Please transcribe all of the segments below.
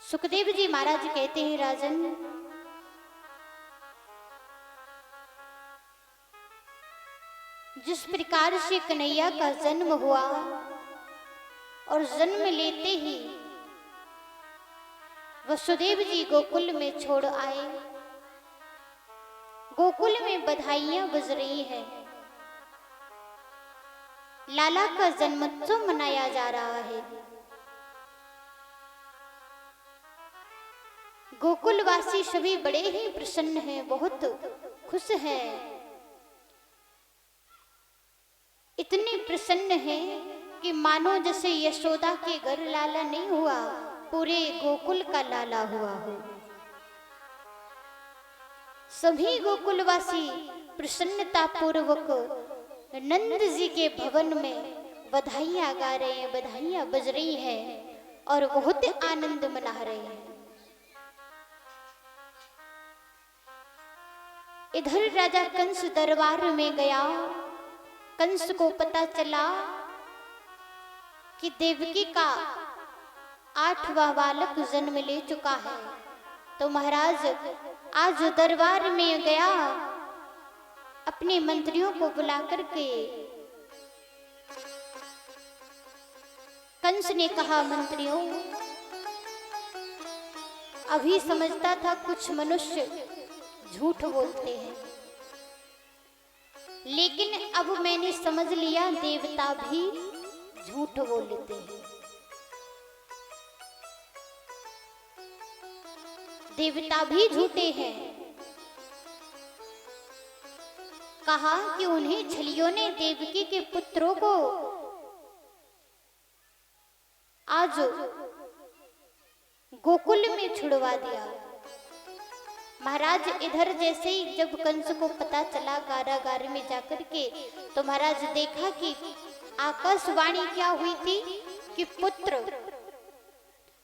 सुखदेव जी महाराज कहते हैं, राजन, जिस प्रकार से कन्हैया का जन्म हुआ और जन्म लेते ही वसुदेव जी गोकुल में छोड़ आए। गोकुल में बधाइयां बज रही हैं, लाला का जन्मोत्सव मनाया जा रहा है। गोकुलवासी सभी बड़े ही प्रसन्न हैं, बहुत खुश हैं। इतने प्रसन्न हैं कि मानो जैसे यशोदा के घर लाला नहीं हुआ, पूरे गोकुल का लाला हुआ हो। सभी गोकुलवासी प्रसन्नता पूर्वक नंद जी के भवन में बधाइयां गा रहे हैं, बधाइयां बज रही हैं और बहुत आनंद मना रहे हैं। इधर राजा कंस दरबार में गया। कंस को पता चला कि देवकी का 8वां बालक जन्म ले चुका है, तो महाराज आज दरबार में गया, अपने मंत्रियों को बुला करके कंस ने कहा, मंत्रियों, अभी समझता था कुछ मनुष्य झूठ बोलते हैं, लेकिन अब मैंने समझ लिया देवता भी झूठ बोलते हैं। देवता भी झूठे हैं। कहा कि उन्हें छलियों ने देवकी के पुत्रों को आज गोकुल में छुड़वा दिया। महाराज इधर जैसे ही जब कंस को पता चला कारागार में जाकर के, तो महाराज देखा कि आकाशवाणी क्या हुई थी कि पुत्र।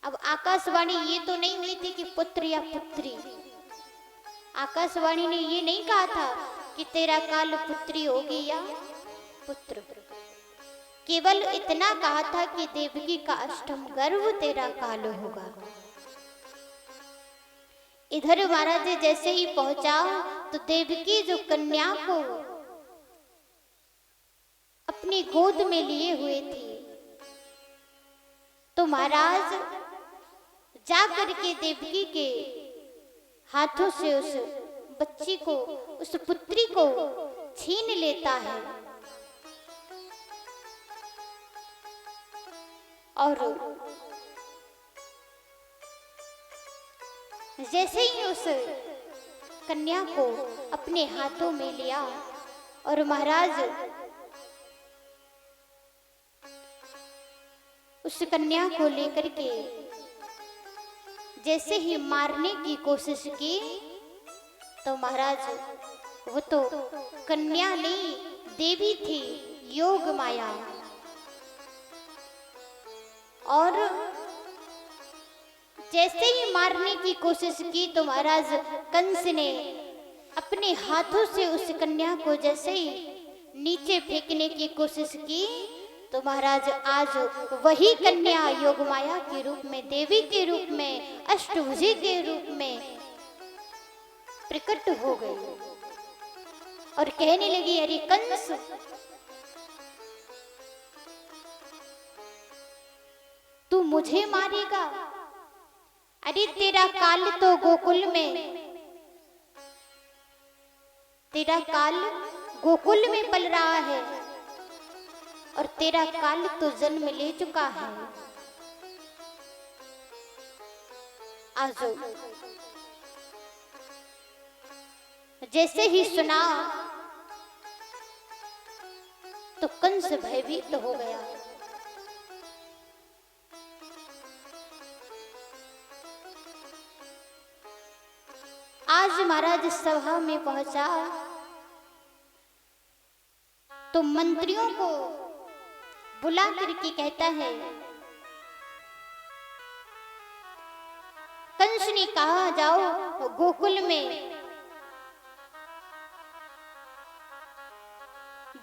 अब आकाशवाणी ये तो नहीं हुई थी कि पुत्र या पुत्री। आकाशवाणी ने ये नहीं कहा था कि तेरा काल पुत्री होगी या पुत्र। केवल इतना कहा था कि देवकी का अष्टम गर्भ तेरा काल होगा। इधर महाराज जैसे ही पहुंचा तो देवकी जो कन्या को अपनी गोद में लिए हुए थी, तो महाराज जा करके देवकी के हाथों से उस बच्ची को, उस पुत्री को छीन लेता है और जैसे ही उस कन्या को अपने हाथों में लिया और महाराज उस कन्या को लेकर के जैसे ही मारने की कोशिश की, तो महाराज वो तो कन्या नहीं देवी थी, योग माया। और जैसे ही मारने की कोशिश की तो महाराज कंस ने अपने हाथों से उस कन्या को जैसे ही नीचे फेंकने की कोशिश की, तो महाराज आज वही कन्या योगमाया के रूप में, देवी के रूप में, अष्टभुजी के रूप में प्रकट हो गई और कहने लगी, अरे कंस, तू मुझे मारेगा? अरे तेरा काल तो गोकुल में, तेरा काल गोकुल में पल रहा है और तेरा काल तो जन्म ले चुका है। आजो जैसे ही सुना तो कंस भयभीत हो गया। आज महाराज सभा में पहुंचा तो मंत्रियों को बुला करके कहता है, कंस ने कहा जाओ गोकुल में,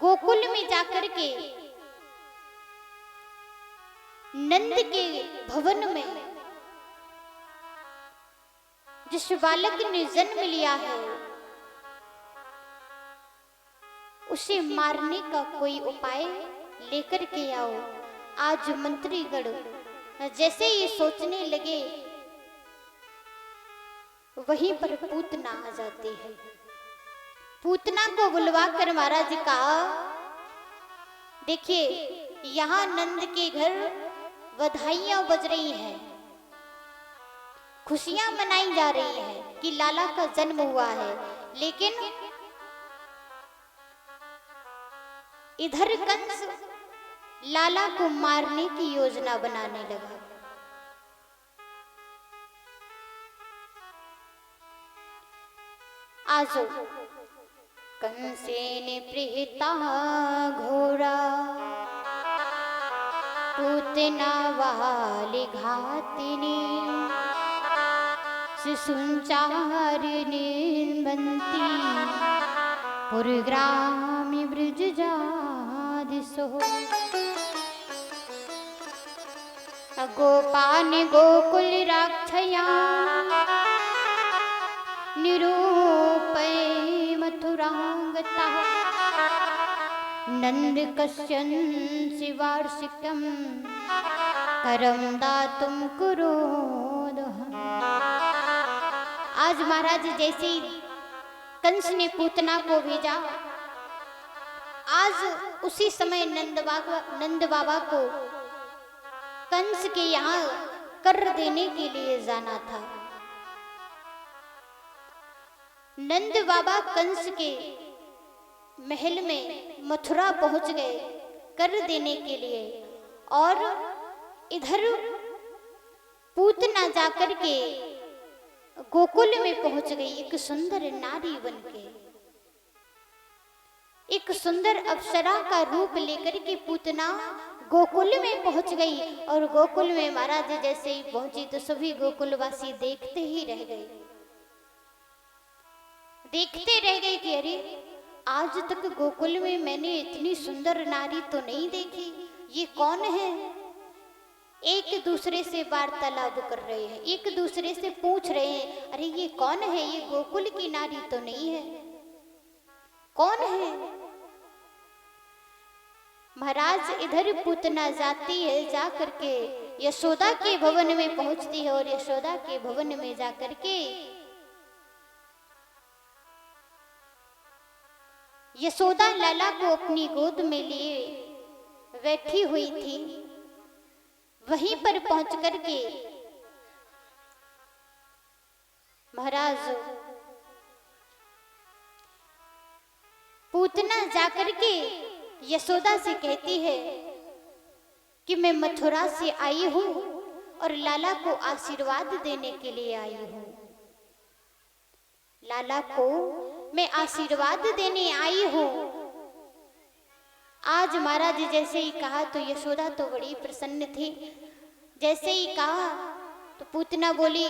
गोकुल में जाकर के नंद के भवन में जिस बालक ने जन्म लिया है उसे मारने का कोई उपाय लेकर के आओ। आज मंत्रीगण जैसे ये सोचने लगे, वहीं पर पूतना आ जाती है। पूतना को बुलवा कर महाराज कहा, देखिए यहाँ नंद के घर बधाइयां बज रही हैं, खुशियां मनाई जा रही हैं कि लाला का जन्म हुआ है, लेकिन इधर कंस लाला को मारने की योजना बनाने लगा। आजो कंसेन प्रीता घोरा पूतना वाली घातिनी सुसुंचारिणी बंती पुरग्रामी ब्रज जादिसो। गोपान गोकुल राक्षया निरूपै मथुरांगता नंद कश्यन शिवार्षिकम करम दातुम कुरोद। आज महाराज जैसे कंस ने पूतना को भेजा, आज उसी समय नंद बाबा को कंस के यहाँ कर देने के लिए जाना था। नंद बाबा कंस के महल में मथुरा पहुंच गए कर देने के लिए, और इधर पूतना जाकर के गोकुल में पहुंच गई एक सुंदर नारी बनके। एक सुंदर अप्सरा का रूप लेकर के पूतना गोकुल में पहुंच गई, और गोकुल में महाराज जैसे ही पहुंची तो सभी गोकुलवासी देखते ही रह गए, देखते रह गए कि अरे आज तक गोकुल में मैंने इतनी सुंदर नारी तो नहीं देखी, ये कौन है। एक दूसरे से वार्तालाप कर रहे हैं, एक दूसरे से पूछ रहे हैं, अरे ये कौन है, ये गोकुल की नारी तो नहीं है, कौन है। महाराज इधर पूतना जाती है, जा करके यशोदा के भवन में पहुंचती है, और यशोदा के भवन में जाकर के यशोदा लाला को अपनी गोद में लिए बैठी हुई थी। वहीं पर पहुंच करके महाराज पूतना जाकर के यशोदा से कहती है कि मैं मथुरा से आई हूं और लाला को आशीर्वाद देने के लिए आई हूं। लाला को मैं आशीर्वाद देने आई हूं। आज महाराज जैसे ही कहा तो यशोदा तो बड़ी प्रसन्न थी। जैसे ही कहा तो पूतना बोली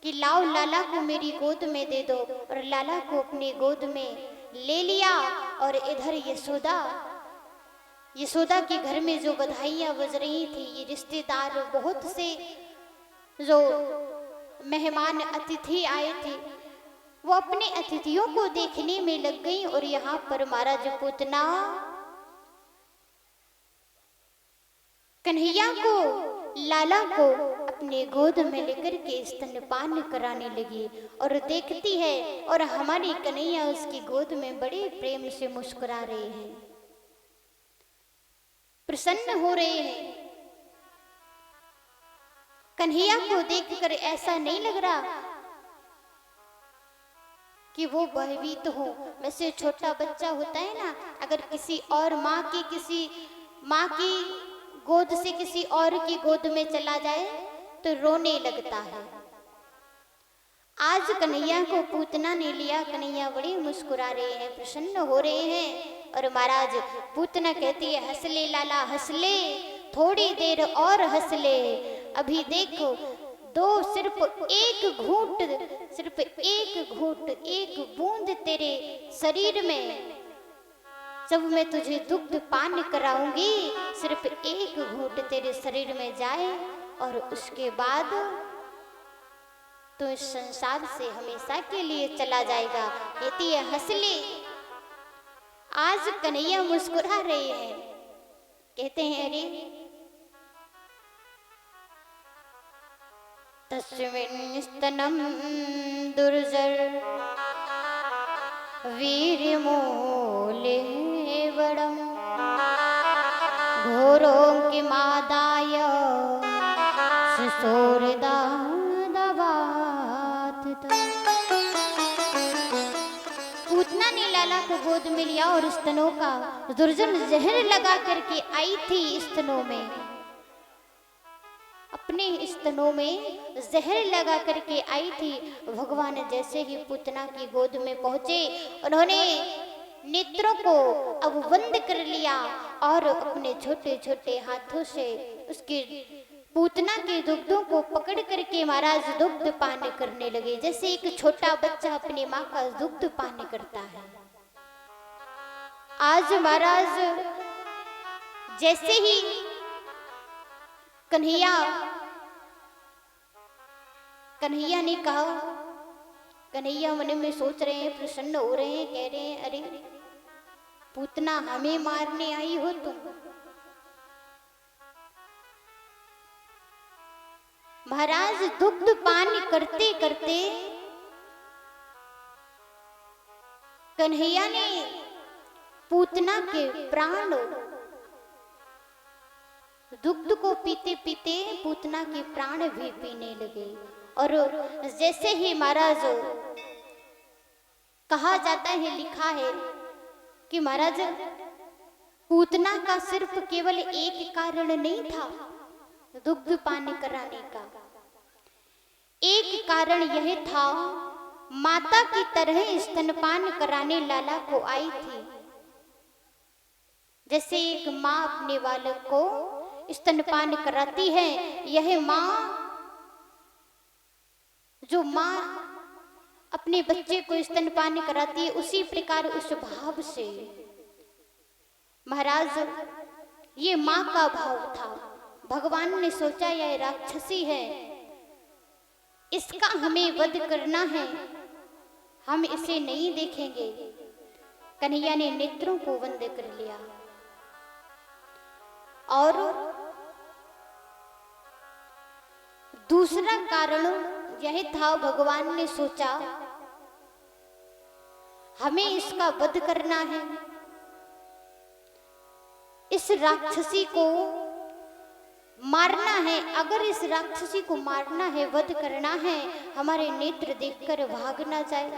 कि लाओ लाला को मेरी गोद में दे दो, और लाला को अपनी गोद में ले लिया। और इधर यशोदा के घर में जो बधाइयां बज रही थी, ये रिश्तेदार बहुत से जो मेहमान अतिथि आए थे वो अपने अतिथियों को देखने में लग गई। और यहाँ पर महाराज पूतना कन्हैया को लाला को अपने गोद में लेकर के स्तनपान कराने लगी, और देखती है और हमारी कन्हैया उसकी गोद में बड़े प्रेम से मुस्कुरा रहे हैं, प्रसन्न हो रहे हैं। कन्हैया को देखकर ऐसा नहीं लग रहा कि वो भयभीत हो। वैसे छोटा बच्चा होता है ना, अगर किसी और माँ की गोद से किसी और की गोद में चला जाए तो रोने लगता है। आज कन्हैया को पूतना ने लिया, कन्हैया बड़ी मुस्कुरा रहे हैं, प्रसन्न हो रहे हैं। और महाराज पूतना कहती है, हंस ले लाला हंस ले, थोड़ी देर और हंस ले, अभी देखो सिर्फ एक घूंट एक बूंद तेरे शरीर में जब मैं तुझे दुग्ध पान कराऊंगी, सिर्फ एक घूंट तेरे शरीर में जाए और उसके बाद तो इस संसार से हमेशा के लिए चला जाएगा। कहती है हंस ले। आज कन्हैया मुस्कुरा रहे हैं। कहते हैं अरे तस्मिन् स्तनम दुर्जर वीर्यमूले वरम घोरों के मादाय पूतना ने लाला को गोद में लिया और स्तनों का दुर्जन जहर लगा करके आई थी स्तनों में, अपने स्तनों में जहर लगा करके आई थी। भगवान जैसे ही पूतना की गोद में पहुंचे, उन्होंने नेत्रों को अब बंद कर लिया और अपने छोटे छोटे हाथों से उसकी पूतना के दुग्धों को पकड़ करके महाराज दुग्ध पान करने लगे, जैसे एक छोटा बच्चा अपनी माँ का दुग्ध पान करता है। आज महाराज जैसे ही कन्हैया ने कहा, कन्हैया मन में सोच रहे हैं, प्रसन्न हो रहे हैं, कह रहे हैं अरे पूतना हमें मारने आई हो तुम। महाराज दुग्ध पान करते करते कन्हैया ने पूतना के प्राण, दुग्ध को पीते पीते पूतना के प्राण भी पीने लगे। और जैसे ही महाराज कहा जाता है, लिखा है कि महाराज पूतना का सिर्फ केवल एक कारण नहीं था दुग्ध पान कराने का, एक कारण यह था माता की तरह स्तनपान कराने लाला को आई थी। जैसे एक माँ अपने बालक को स्तनपान कराती है, यह माँ जो माँ अपने बच्चे को स्तनपान कराती है, उसी प्रकार उस भाव से महाराज ये माँ का भाव था। भगवान ने सोचा यह राक्षसी है, इसका हमें वध करना है, हम इसे नहीं देखेंगे। कन्हैया ने नेत्रों को बंद कर लिया और दूसरा कारण यह था, भगवान ने सोचा हमें इसका वध करना है, इस राक्षसी को मारना है। अगर इस राक्षसी को मारना है, वध करना है, हमारे नेत्र देखकर भाग ना जाए,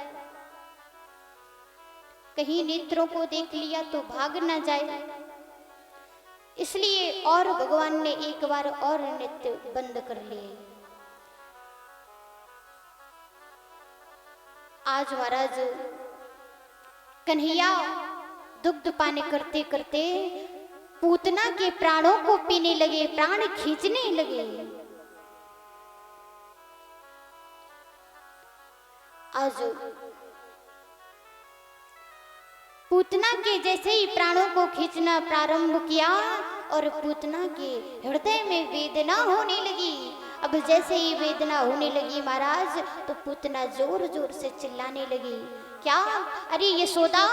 कहीं नेत्रों को देख लिया तो भाग ना जाए, इसलिए और भगवान ने एक बार और नेत्र बंद कर लिए। आज महाराज कन्हैया दुग्ध पान करते करते पूतना के प्राणों को पीने लगे, प्राण खींचने लगे। आज पूतना के जैसे ही प्राणों को खींचना प्रारंभ किया और पूतना के हृदय में वेदना होने लगी। अब जैसे ही वेदना होने लगी महाराज, तो पूतना जोर जोर से चिल्लाने लगी, क्या? अरे यशोदा,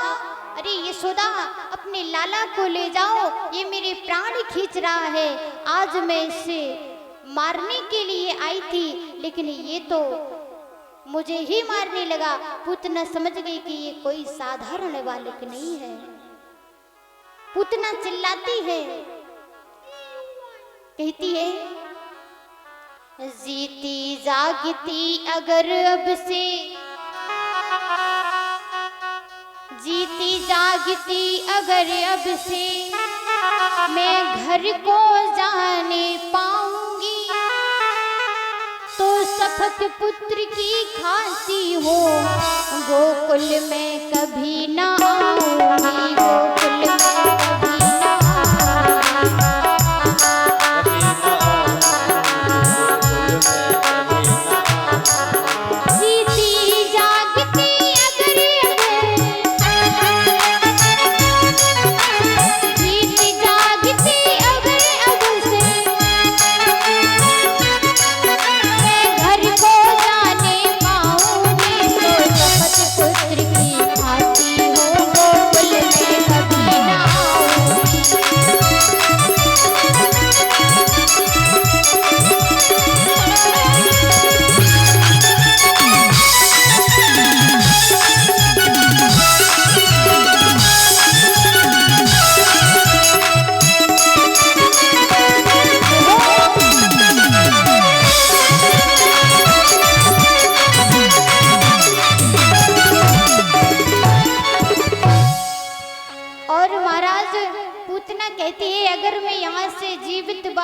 अरे यशोदा, अपने लाला को ले जाओ, ये मेरे प्राण खींच रहा है। आज मैं इसे मारने के लिए आई थी, लेकिन ये तो मुझे ही मारने लगा। पूतना समझ गई कि ये कोई साधारण बालक नहीं है। पूतना चिल्लाती है, कहती है, जीती जागती अगर अब से, जीती जागती अगर अब से मैं घर को जाने पाऊंगी, तो शपथ पुत्र की खाती हो गोकुल में कभी ना आऊंगी, गोकुल में कभी ना घर को जाने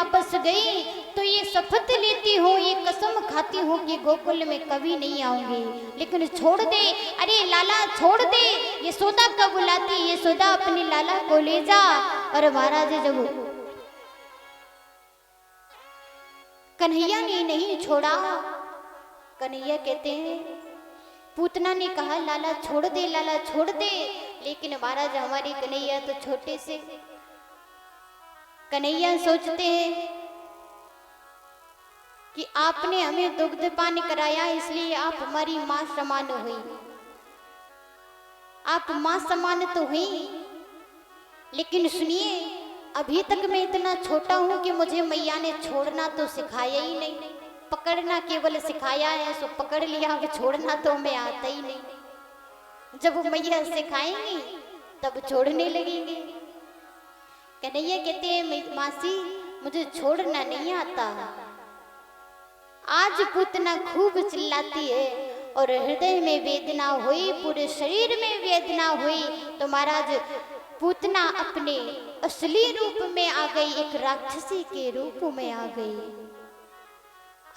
वापस गई तो ये शपथ लेती हूँ, ये कसम खाती हूँ कि गोकुल में कभी नहीं आऊंगी। लेकिन छोड़ दे, अरे लाला छोड़ दे, यशोदा कब बुलाती, यशोदा अपने लाला को ले जा। और महाराज जब कन्हैया ने नहीं छोड़ा, कन्हैया कहते हैं, पूतना ने कहा लाला छोड़ दे, लाला छोड़ दे, लेकिन महाराज हमारी कन्हैया तो छोटे से, कन्हैया सोचते हैं कि आपने हमें दुग्ध पान कराया इसलिए आप हमारी मां समान हुई, आप मां समान तो हुई, लेकिन सुनिए अभी तक मैं इतना छोटा हूं कि मुझे मैया ने छोड़ना तो सिखाया ही नहीं, पकड़ना केवल सिखाया है, सो पकड़ लिया, अब छोड़ना तो हमें आता ही नहीं। जब मैया सिखाएंगी तब छोड़ने लगेंगे। कन्हैया कहते हैं मासी मुझे छोड़ना नहीं आता। आज पूतना खूब चिल्लाती है और हृदय में वेदना हुई, पूरे शरीर में वेदना हुई, तो महाराज पूतना अपने असली रूप में आ गई, एक राक्षसी के रूप में आ गई,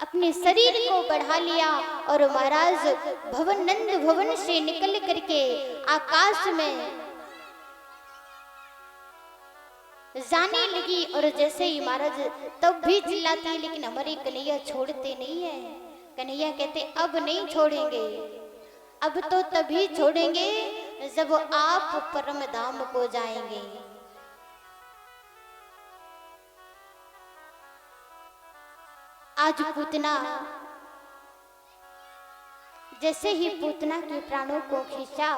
अपने शरीर को बढ़ा लिया और महाराज भवन नंद भवन से निकल करके आकाश में जाने लगी। और जैसे ही महाराज तब भी चिल्लाती है, लेकिन हमारे कन्हैया छोड़ते नहीं है। कन्हैया कहते अब नहीं छोड़ेंगे, अब तो तभी छोड़ेंगे जब आप परम धाम को जाएंगे। आज पूतना, जैसे ही पूतना के प्राणों को खींचा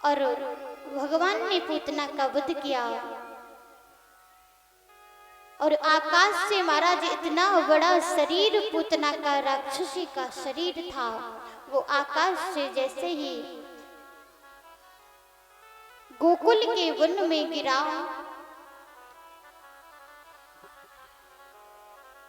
और भगवान ने पूतना का वध किया और आकाश से महाराज इतना बड़ा शरीर पूतना का, राक्षसी का शरीर था, वो आकाश से जैसे ही गोकुल के वन में गिरा,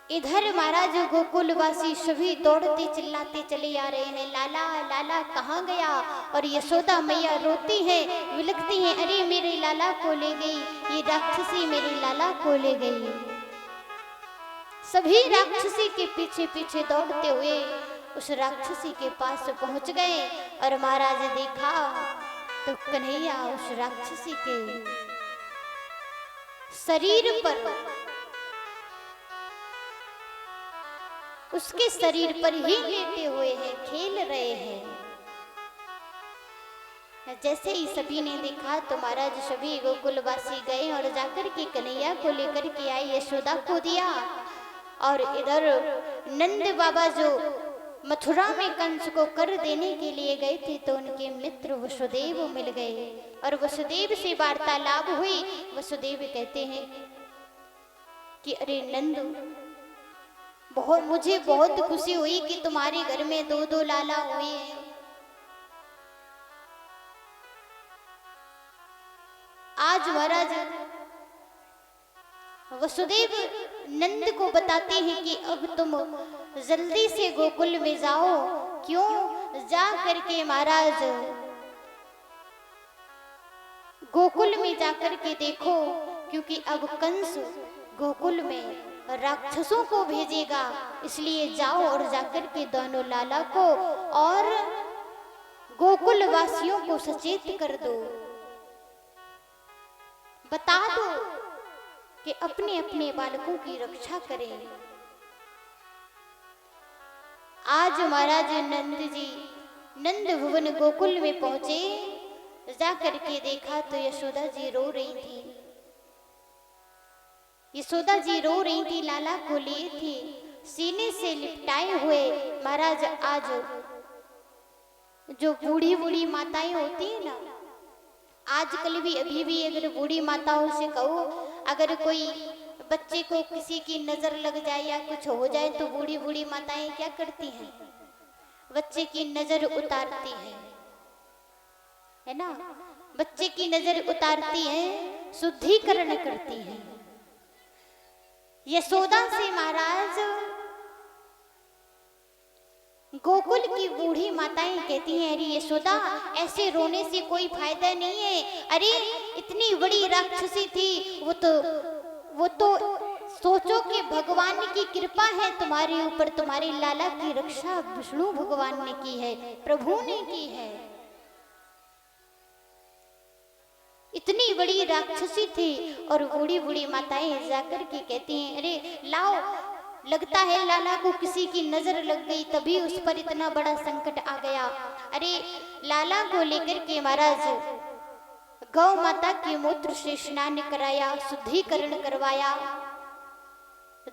इधर महाराज गोकुलवासी सभी दौड़ते चिल्लाते चले आ रहे हैं, लाला लाला कहाँ गया। और यशोदा मैया रोती है, विलखती है, अरे मेरे लाला को ले गई, ये राक्षसी मेरे लाला को ले गई। सभी राक्षसी के पीछे पीछे दौड़ते हुए उस राक्षसी के पास पहुंच गए और महाराज देखा तो कन्हैया उस राक्षसी के शरीर पर, उसके शरीर पर ही लेटे हुए हैं, खेल रहे हैं। जैसे ही सभी ने देखा तो महाराज सभी गोकुलवासी गए और जाकर के कन्हैया को लेकर के आए, यशोदा को दिया। और इधर नंद बाबा जो मथुरा में कंस को कर देने के लिए गए थे तो उनके मित्र वसुदेव मिल गए और वसुदेव से वार्तालाप हुई। वसुदेव कहते हैं कि अरे नंद, मुझे बहुत खुशी हुई कि तुम्हारे घर में दो दो लाला हुए हैं। आज महाराज वसुदेव नंद को बताते हैं कि अब तुम जल्दी से गोकुल में जाओ। क्यों? जा करके महाराज गोकुल में जाकर के देखो, क्योंकि अब कंस गोकुल में राक्षसों को भेजेगा, इसलिए जाओ और जाकर के दोनों लाला को और गोकुल वासियों को सचेत कर दो, बता दो कि अपने अपने बालकों की रक्षा करें। आज महाराज नंद जी नंद भवन गोकुल में पहुंचे, जाकर के देखा तो यशोदा जी रो रही थी। यशोदा जी रो रही थी, लाला को लिए थी सीने से लिपटाए हुए। महाराज आज जो बूढ़ी बूढ़ी माताएं होती है ना, आजकल भी अभी भी अगर बूढ़ी माताओं से कहो, अगर कोई बच्चे को किसी की नजर लग जाए या कुछ हो जाए तो बूढ़ी बूढ़ी माताएं क्या करती हैं? बच्चे की नजर उतारती हैं, है ना? बच्चे की नजर उतारती हैं, शुद्धिकरण करती हैं। यशोदा से महाराज गोकुल की बूढ़ी माताएं कहती हैं, अरे यशोदा ऐसे रोने से कोई फायदा नहीं है। अरे इतनी बड़ी राक्षसी थी, वो तो वो तो सोचो कि भगवान की कृपा है तुम्हारे ऊपर, तुम्हारे लाला की रक्षा विष्णु भगवान ने की है, प्रभु ने की है। इतनी बड़ी राक्षसी थी और बूढ़ी बूढ़ी माताएं जाकर के कहती हैं, अरे लाओ, लगता है लाला को किसी की नजर लग गई, तभी उस पर इतना बड़ा संकट आ गया। अरे लाला को लेकर के महाराज गौ माता के मूत्र से स्नान कराया, शुद्धिकरण करवाया,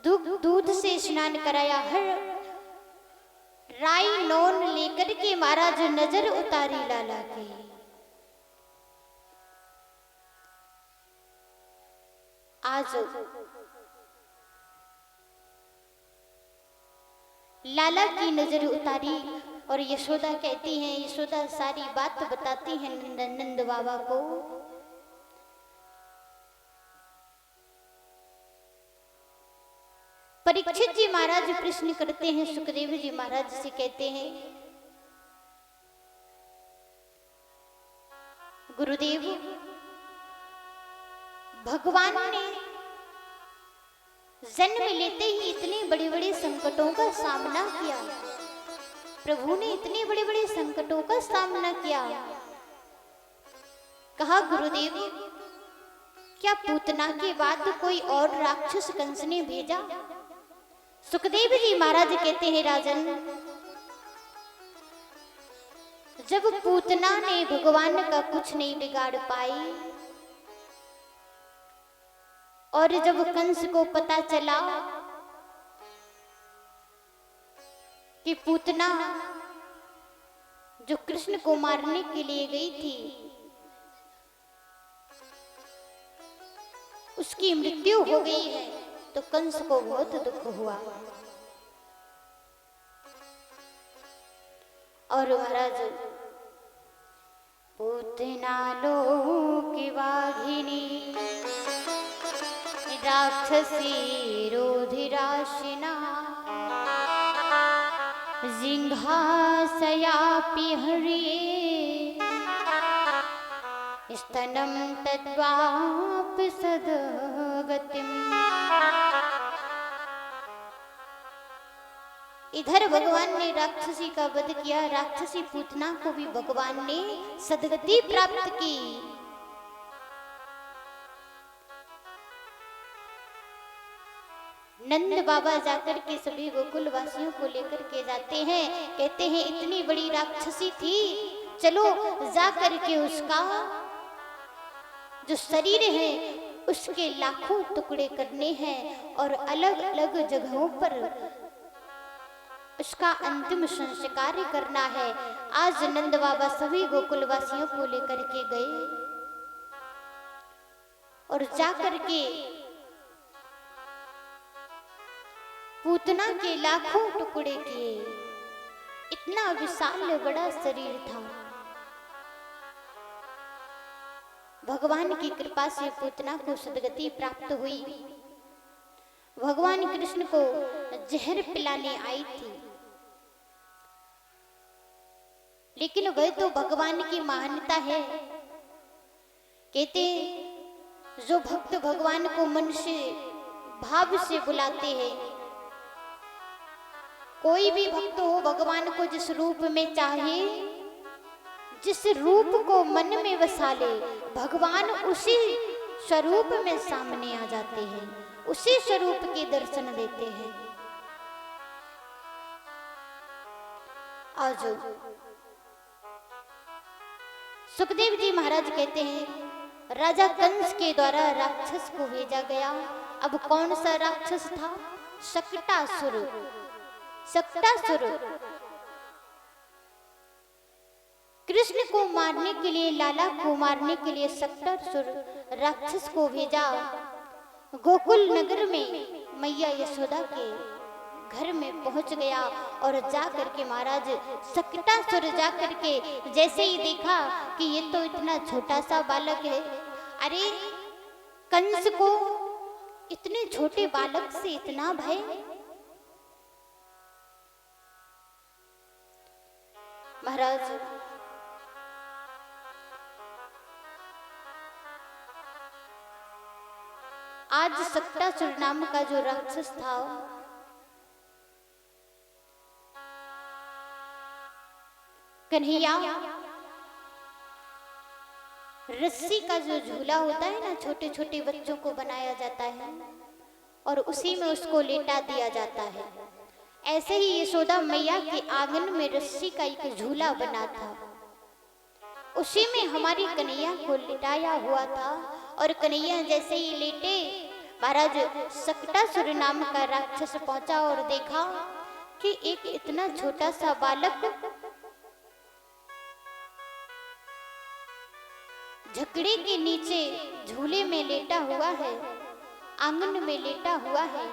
दूध से स्नान कराया, हर राई नोन लेकर के महाराज नजर उतारी लाला की। आज लाला की नजर उतारी और यशोदा कहती हैं, यशोदा सारी बात बताती हैं नंद बाबा को। परीक्षित जी महाराज प्रश्न करते हैं, सुखदेव जी महाराज से कहते हैं, गुरुदेव, भगवान ने जन्म लेते ही इतने बड़े बड़े संकटों का सामना किया, प्रभु ने इतने बड़े बड़े संकटों का सामना किया। कहा, गुरुदेव, क्या पूतना के बाद कोई और राक्षस कंस ने भेजा? सुखदेव जी महाराज कहते हैं, राजन, जब पूतना ने भगवान का कुछ नहीं बिगाड़ पाई और जब कंस को पता चला कि पूतना जो कृष्ण को मारने के लिए गई थी उसकी मृत्यु हो गई है, तो कंस को बहुत दुख हुआ। और महाराज, पूतना लोक वाघिनी राक्षसी रुधिराशिना जिंघासयापि हरिये स्तनं तद्वाप सद्गतिम्। इधर भगवान ने राक्षसी का वध किया, राक्षसी पूतना को भी भगवान ने सदगति प्राप्त की। नंद बाबा जाकर के सभी गोकुल वासियों को लेकर के जाते हैं, कहते हैं, इतनी बड़ी राक्षसी थी, चलो जाकर के उसका जो शरीर है उसके लाखों टुकड़े करने हैं और अलग अलग जगहों पर उसका अंतिम संस्कार करना है। आज नंद बाबा सभी गोकुल वासियों को लेकर के गए और जाकर के पूतना के लाखों टुकड़े किए। इतना विशाल बड़ा शरीर था। भगवान की कृपा से पूतना को सदगति प्राप्त हुई। भगवान कृष्ण को जहर पिलाने आई थी, लेकिन वह तो भगवान की महानता है। कहते जो भक्त भगवान को मन से भाव से बुलाते हैं, कोई भी भक्त हो भगवान को जिस रूप में चाहे, जिस रूप को मन में वसा ले, भगवान उसी स्वरूप में सामने आ जाते हैं, उसी स्वरूप के दर्शन देते हैं। आज सुखदेव जी महाराज कहते हैं, राजा कंस के द्वारा राक्षस को भेजा गया। अब कौन सा राक्षस था? शकटासुर। शकटासुर कृष्ण को मारने के लिए, लाला को मारने के लिए शकटासुर राक्षस को भेजा। गोकुल नगर में मैया यशोदा के घर में पहुंच गया और जाकर के महाराज शकटासुर जाकर के जैसे ही देखा कि ये तो इतना छोटा सा बालक है, अरे कंस को इतने छोटे बालक से इतना भय। महाराज आज सक्टासुर नाम का जो राक्षस था, कन्हैया रस्सी का जो झूला होता है ना, छोटे छोटे बच्चों को बनाया जाता है और उसी में उसको लेटा दिया जाता है। ऐसे ही यशोदा मैया के आंगन में रस्सी का एक झूला बना था, उसी में हमारी कन्हैया को लिटाया हुआ था। और कन्हैया जैसे ही लेटे, महाराज सक्टासुर नाम का राक्षस पहुंचा और देखा कि एक इतना छोटा सा बालक झकड़े के नीचे झूले में लेटा हुआ है, आंगन में लेटा हुआ है।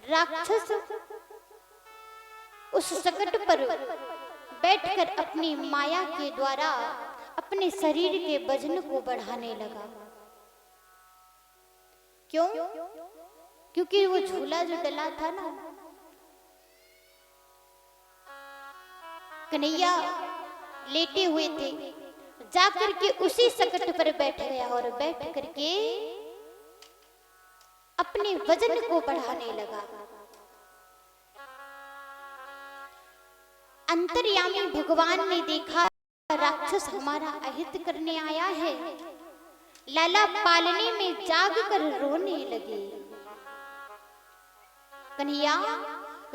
राक्षस उस सकट पर बैठकर अपनी माया के द्वारा अपने शरीर के वजन को बढ़ाने लगा। क्यों? क्योंकि वो झूला जो डला था ना, कन्हैया लेटे हुए थे, जाकर के उसी सकट पर बैठ गया और बैठ करके अपने वजन को बढ़ाने लगा। अंतर्यामी भगवान ने देखा राक्षस हमारा अहित करने आया है, लाला पालने में जाग कर रोने लगे। कन्हैया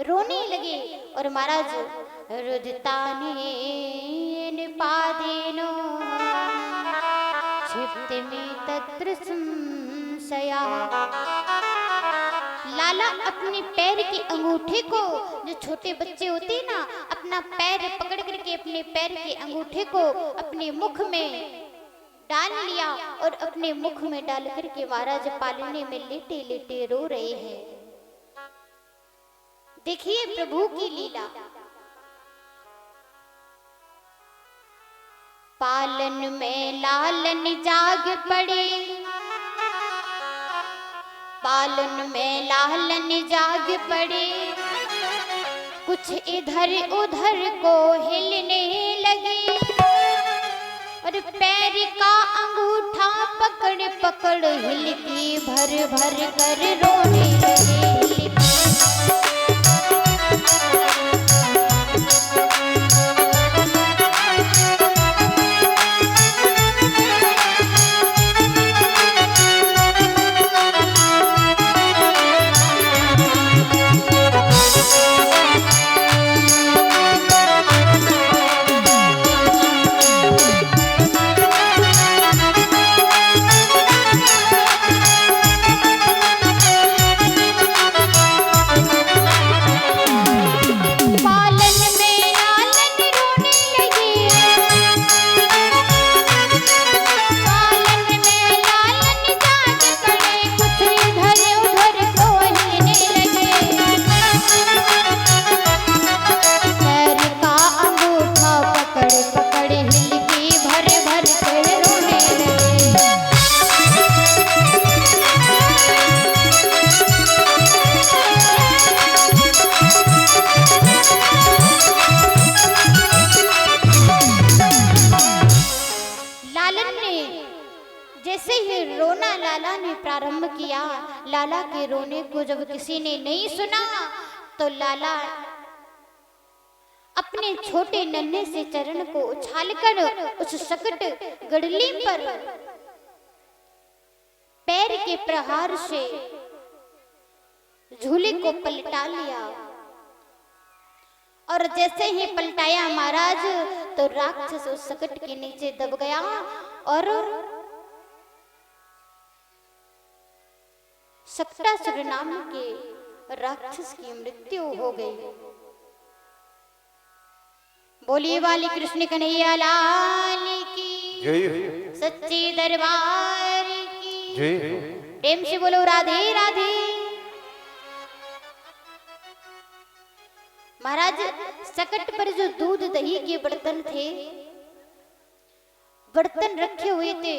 रोने लगे और महाराज रुदिताने निपादेनो क्षिप्त में तत्र संशया। लाला अपने पैर के अंगूठे को, जो छोटे बच्चे होते हैं ना, अपना पैर पकड़ करके अपने पैर के अंगूठे को अपने मुख में डाल लिया और अपने मुख में डाल करके महाराज पालने में लेटे लेटे रो रहे हैं। देखिए प्रभु की लीला। पालन में लालन जाग पड़े, पालन में लालन जाग पड़े, कुछ इधर उधर को हिलने लगे और पैर का अंगूठा पकड़ पकड़ हिलती भर भर कर रोने लगे। प्रारंभ किया। लाला के रोने को जब किसी ने नहीं सुना तो लाला अपने छोटे नन्हे से चरण को उछालकर उस सकट गड़ली पर पैर के प्रहार से झूले को पलटा लिया। और जैसे ही पलटाया महाराज तो राक्षस उस सकट के नीचे दब गया और सक्टासुर नाम के राक्षस की मृत्यु हो गई। बोलिए वाली कृष्ण कन्हैया लाल की जय, सच्चे दरबार की जय। प्रेम से बोलो राधे राधे। महाराज सकट पर जो दूध दही के बर्तन थे, बर्तन रखे हुए थे,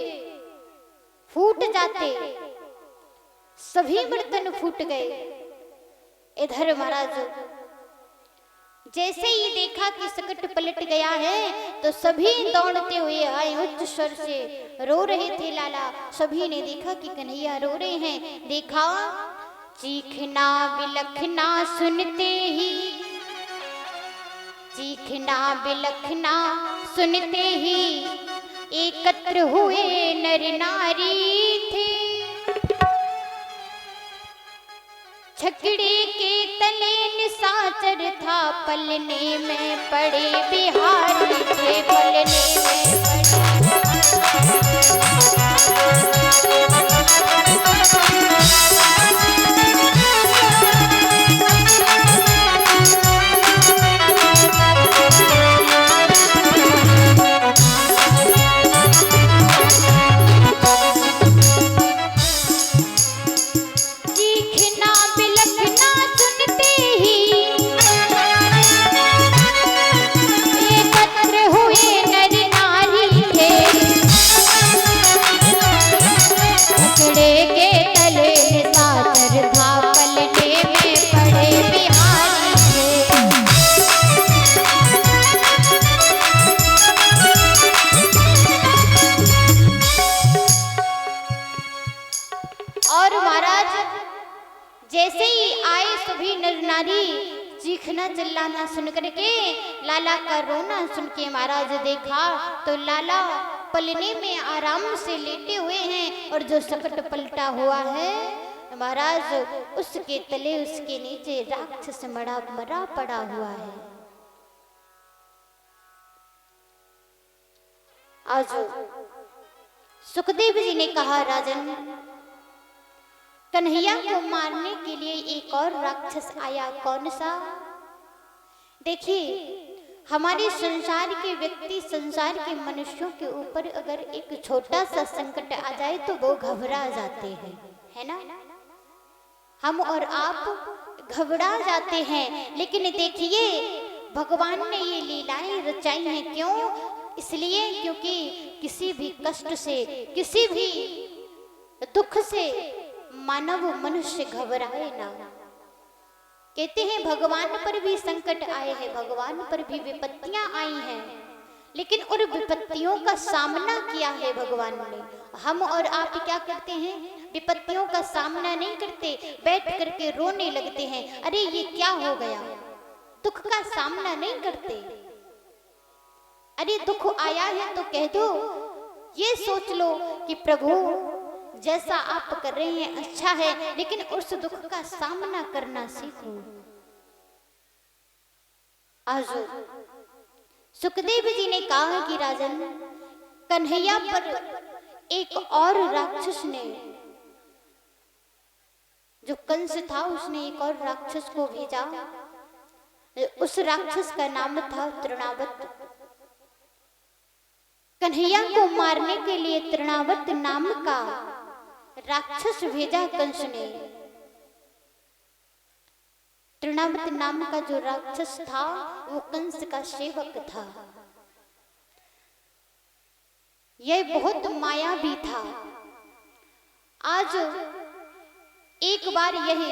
फूट जाते, सभी बर्तन फूट गए। इधर महाराज जैसे ही देखा कि सकट पलट गया है तो सभी दौड़ते हुए आए, उच्च स्वर से रो रहे थे लाला। सभी ने देखा कि कन्हैया रो रहे हैं। देखा चीखना बिलखना सुनते ही, चीखना बिलखना सुनते ही एकत्र हुए नर नारी थे। छकड़े के तले निशाचर था, पलने में पड़े बिहारी थे, पलने में जैसे ही आए सभी नर नारी चीखना चिल्लाना सुन करके लाला का रोना सुन के महाराज देखा तो लाला पलने में आराम से लेटे हुए हैं और जो सकट पलटा हुआ है महाराज उसके तले उसके नीचे राक्षस मरा पड़ा हुआ है। आज सुखदेव जी ने कहा राजन कन्हैया को मारने के लिए एक और राक्षस आया, कौन सा? देखिए हमारे संसार के व्यक्ति, संसार के मनुष्यों के ऊपर अगर एक छोटा सा संकट आ जाए तो वो घबरा जाते हैं, है ना? हम और आप घबरा जाते हैं, लेकिन देखिए भगवान ने ये लीलाएं रचाई हैं, क्यों? इसलिए क्योंकि किसी भी कष्ट से, किसी भी दुख से मानव मनुष्य घबराए ना। कहते हैं भगवान पर भी संकट आए हैं, भगवान पर भी विपत्तियां आई हैं, लेकिन उन विपत्तियों का सामना किया है भगवान ने। हम और आप क्या करते हैं? विपत्तियों का सामना नहीं करते, बैठ करके रोने लगते हैं, अरे ये क्या हो गया। दुख का सामना नहीं करते। अरे दुख आया है तो कह दो, ये सोच लो कि प्रभु जैसा आप कर रहे हैं अच्छा है, लेकिन उस दुख का सामना करना सीखो। आज सुखदेव जी ने कहा कि राजन कन्हैया पर एक और राक्षस ने, जो कंस था उसने एक और राक्षस को भेजा। उस राक्षस का नाम था तृणावत। कन्हैया को मारने के लिए तृणावत नाम का राक्षस भेजा कंस ने। तृणावत नाम का जो राक्षस था वो कंस का सेवक था। यह बहुत मायावी था। आज एक बार यह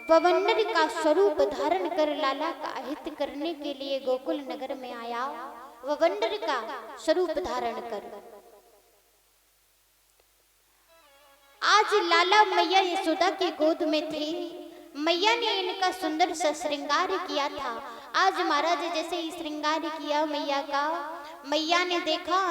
ववंडर का स्वरूप धारण कर लाला का अहित करने के लिए गोकुल नगर में आया। ववंडर का स्वरूप धारण कर आज लाला मैया यशोदा की गोद में थे। मैया ने इनका सुंदर सा श्रृंगार किया था। आज महाराज जैसे ही श्रृंगार किया मैया का, मैया ने देखा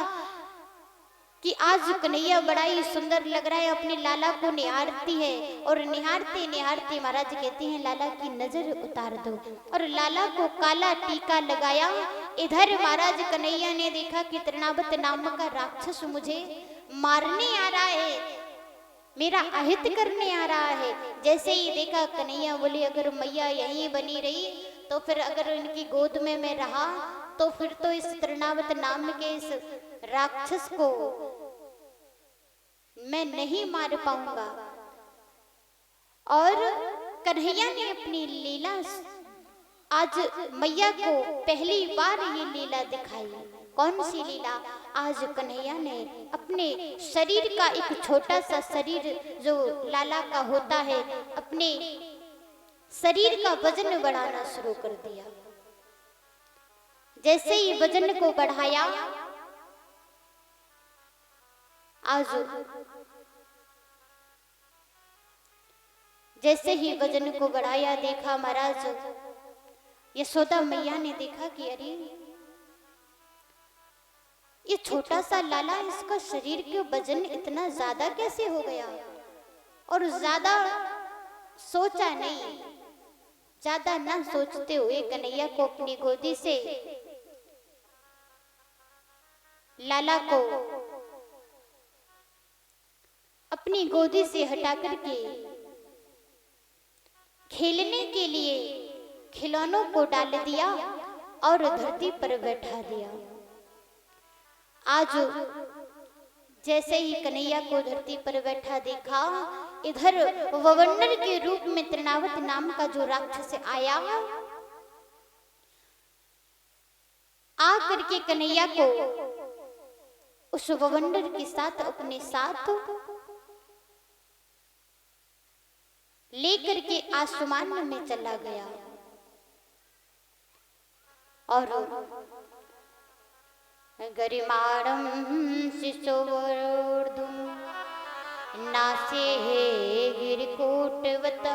कि आज कन्हैया बड़ा ही सुंदर लग रहा है, अपने लाला को निहारती है और निहारते निहारते महाराज कहते हैं लाला की नजर उतार दो, और लाला को काला टीका लगाया। इधर महाराज कन्हैया ने देखा कि तृणावत नाम का राक्षस मुझे मारने आ रहा है, मेरा अहित करने आ रहा है। जैसे ही देखा कन्हैया बोले अगर मैया यहीं बनी रही तो फिर अगर इनकी गोद में मैं रहा तो फिर तो इस तृणावत नाम के इस राक्षस को मैं नहीं मार पाऊंगा। और कन्हैया ने अपनी लीला आज मैया को पहली बार ये लीला दिखाई। कौन सी लीला? आज कन्हैया ने अपने शरीर का एक छोटा सा शरीर जो लाला का होता है, अपने शरीर का वजन बढ़ाना शुरू कर दिया। जैसे ही वजन को बढ़ाया, आज जैसे ही वजन को बढ़ाया, देखा महाराज यशोदा मैया ने देखा कि अरे ये छोटा सा लाला, इसका शरीर के वजन इतना ज्यादा कैसे हो गया। और ज्यादा सोचा नहीं, ज्यादा ना सोचते हुए कन्हैया को अपनी गोदी से लाला को अपनी गोदी से हटा करके खेलने के लिए खिलौनों को डाल दिया और धरती पर बैठा दिया। आज जैसे ही कन्हैया को धरती पर बैठा देखा, इधर ववन्नर के रूप में तृणावत नाम का जो राक्षस आया, आ करके कन्हैया को उस ववन्नर के साथ अपने साथ लेकर के आसमान में चला गया। और गरिमाणं शिशोर्धुं नासे गिरिकूटवत्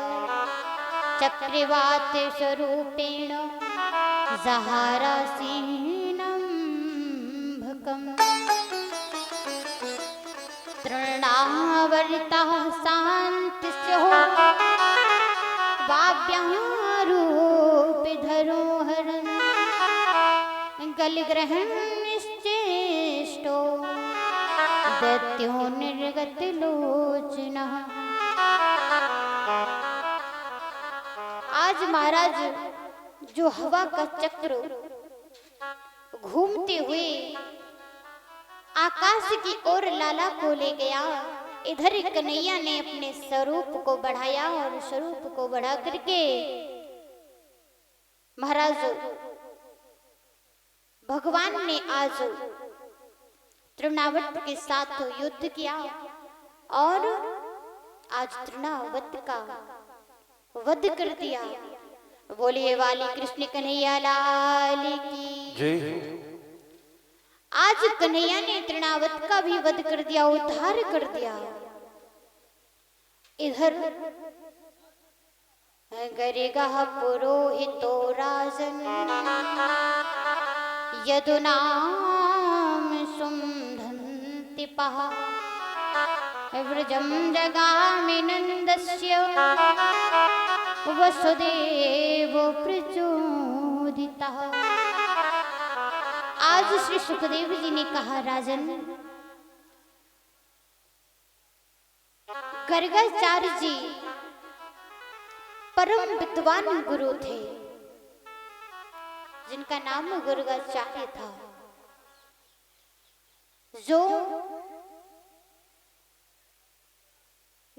चक्रवात स्वरूपेण जहारासीनं भकम् तृणावर्ता शान्तिस्यो वाव्यारूपधरोहरन् गलग्रहण निश्चेष्टो दैत्यो निर्गत लोचनः। आज महाराज जो हवा का चक्र घूमते हुए आकाश की ओर लाला को ले गया, इधर कन्हैया ने अपने स्वरूप को बढ़ाया और स्वरूप को बढ़ा करके महाराज भगवान ने आज तृणावत के साथ युद्ध किया और आज तृणावत का वध कर दिया। बोलिए वाली कृष्ण कन्हैया लाल की जय। आज कन्हैया ने तृणावत का भी वध कर दिया, उद्धार कर दिया। इधर गरेगा पुरोहितो राजन यदुनाम सुंधन्ति पहा व्रजं जगामि नन्दस्य वसुदेवो प्रचोदितः। आज श्री सुखदेव जी ने कहा, राजन गर्गाचार्य जी परम विद्वान गुरु थे, जिनका नाम गर्गाचार्य था। जो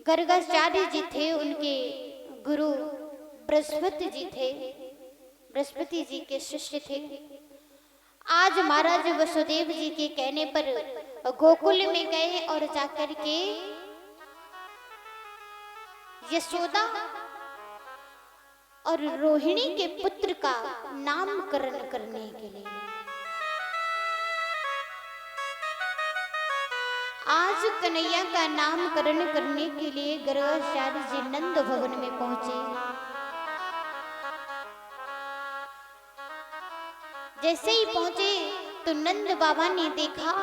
गर्गाचार्य जी थे, उनके गुरु बृहस्पति जी थे, बृहस्पति जी के शिष्य थे। आज महाराज वसुदेव जी के कहने पर गोकुल में गए और जाकर के यशोदा और रोहिणी के पुत्र का नामकरण करने के लिए आज कन्हैया का नामकरण करने के लिए गर्गाचार्य जी नंद भवन में पहुंचे। जैसे ही पहुंचे तो नंद बाबा ने देखा